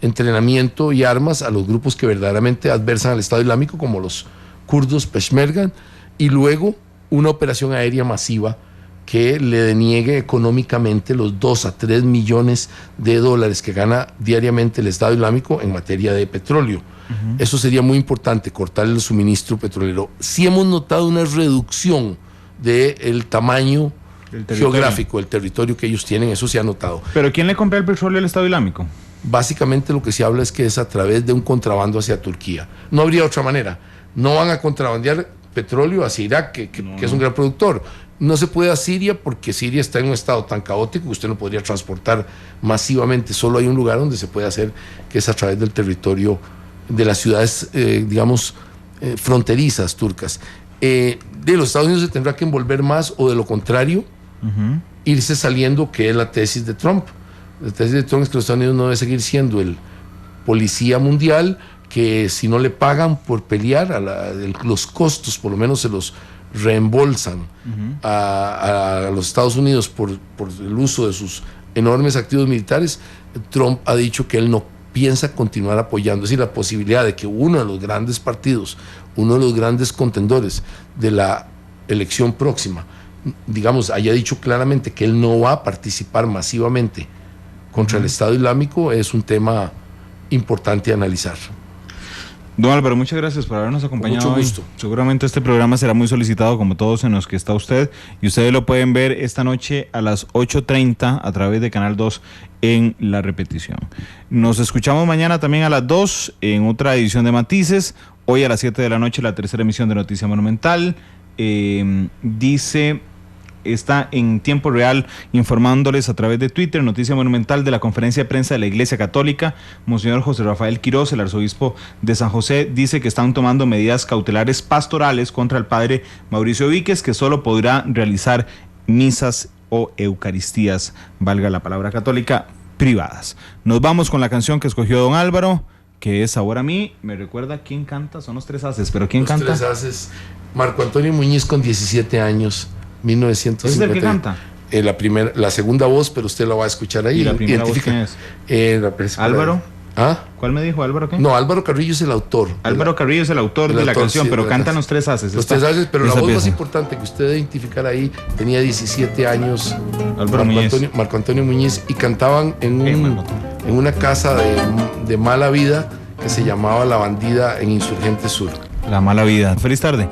entrenamiento y armas a los grupos que verdaderamente adversan al Estado Islámico, como los kurdos peshmerga, y luego una operación aérea masiva que le deniegue económicamente los 2 a 3 millones de dólares que gana diariamente el Estado Islámico en materia de petróleo. Eso sería muy importante, cortar el suministro petrolero. Sí hemos notado una reducción del tamaño geográfico, el territorio que ellos tienen, eso se ha notado. ¿Pero quién le compra el petróleo al Estado Islámico? Básicamente lo que se habla es que es a través de un contrabando hacia Turquía. No habría otra manera. No van a contrabandear petróleo hacia Irak, que es un gran productor. No se puede a Siria porque Siria está en un estado tan caótico que usted no podría transportar masivamente. Solo hay un lugar donde se puede hacer, que es a través del territorio de las ciudades, fronterizas turcas. De los Estados Unidos se tendrá que envolver más, o de lo contrario, irse saliendo, que es la tesis de Trump. La tesis de Trump es que los Estados Unidos no debe seguir siendo el policía mundial, que si no le pagan por pelear, los costos por lo menos se los reembolsan a los Estados Unidos por el uso de sus enormes activos militares. Trump ha dicho que él no piensa continuar apoyando. Es decir, la posibilidad de que uno de los grandes partidos, uno de los grandes contendores de la elección próxima, digamos, haya dicho claramente que él no va a participar masivamente contra el Estado Islámico, es un tema importante a analizar. Don Álvaro, muchas gracias por habernos acompañado. Con mucho gusto. Hoy. Seguramente este programa será muy solicitado, como todos en los que está usted, y ustedes lo pueden ver esta noche a las 8:30 a través de Canal 2 en la repetición. Nos escuchamos mañana también a las 2 en otra edición de Matices. Hoy a las 7 de la noche la tercera emisión de Noticia Monumental. Está en tiempo real informándoles a través de Twitter, Noticia Monumental, de la conferencia de prensa de la Iglesia Católica. Monseñor José Rafael Quirós, el arzobispo de San José, dice que están tomando medidas cautelares pastorales contra el padre Mauricio Víquez, que solo podrá realizar misas o eucaristías, valga la palabra católica, privadas. Nos vamos con la canción que escogió don Álvaro, que es Ahora a mí. Me recuerda quién canta, son los Tres Haces, pero ¿quién canta? Los Tres Haces, Marco Antonio Muñiz, con 17 años. 1950. ¿Es el que canta? La segunda voz, pero usted la va a escuchar ahí. ¿Y la primera voz quién es? ¿Álvaro? ¿Ah? ¿Cuál me dijo? ¿Álvaro qué? No, Álvaro Carrillo es el autor. Álvaro Carrillo es el autor de la canción, pero cantan los Tres Haces. Los Tres Haces, pero la voz más importante que usted debe identificar ahí, tenía 17 años, Marco Antonio Muñiz, y cantaban en una casa de mala vida que se llamaba La Bandida en Insurgente Sur. La Mala Vida. Feliz tarde.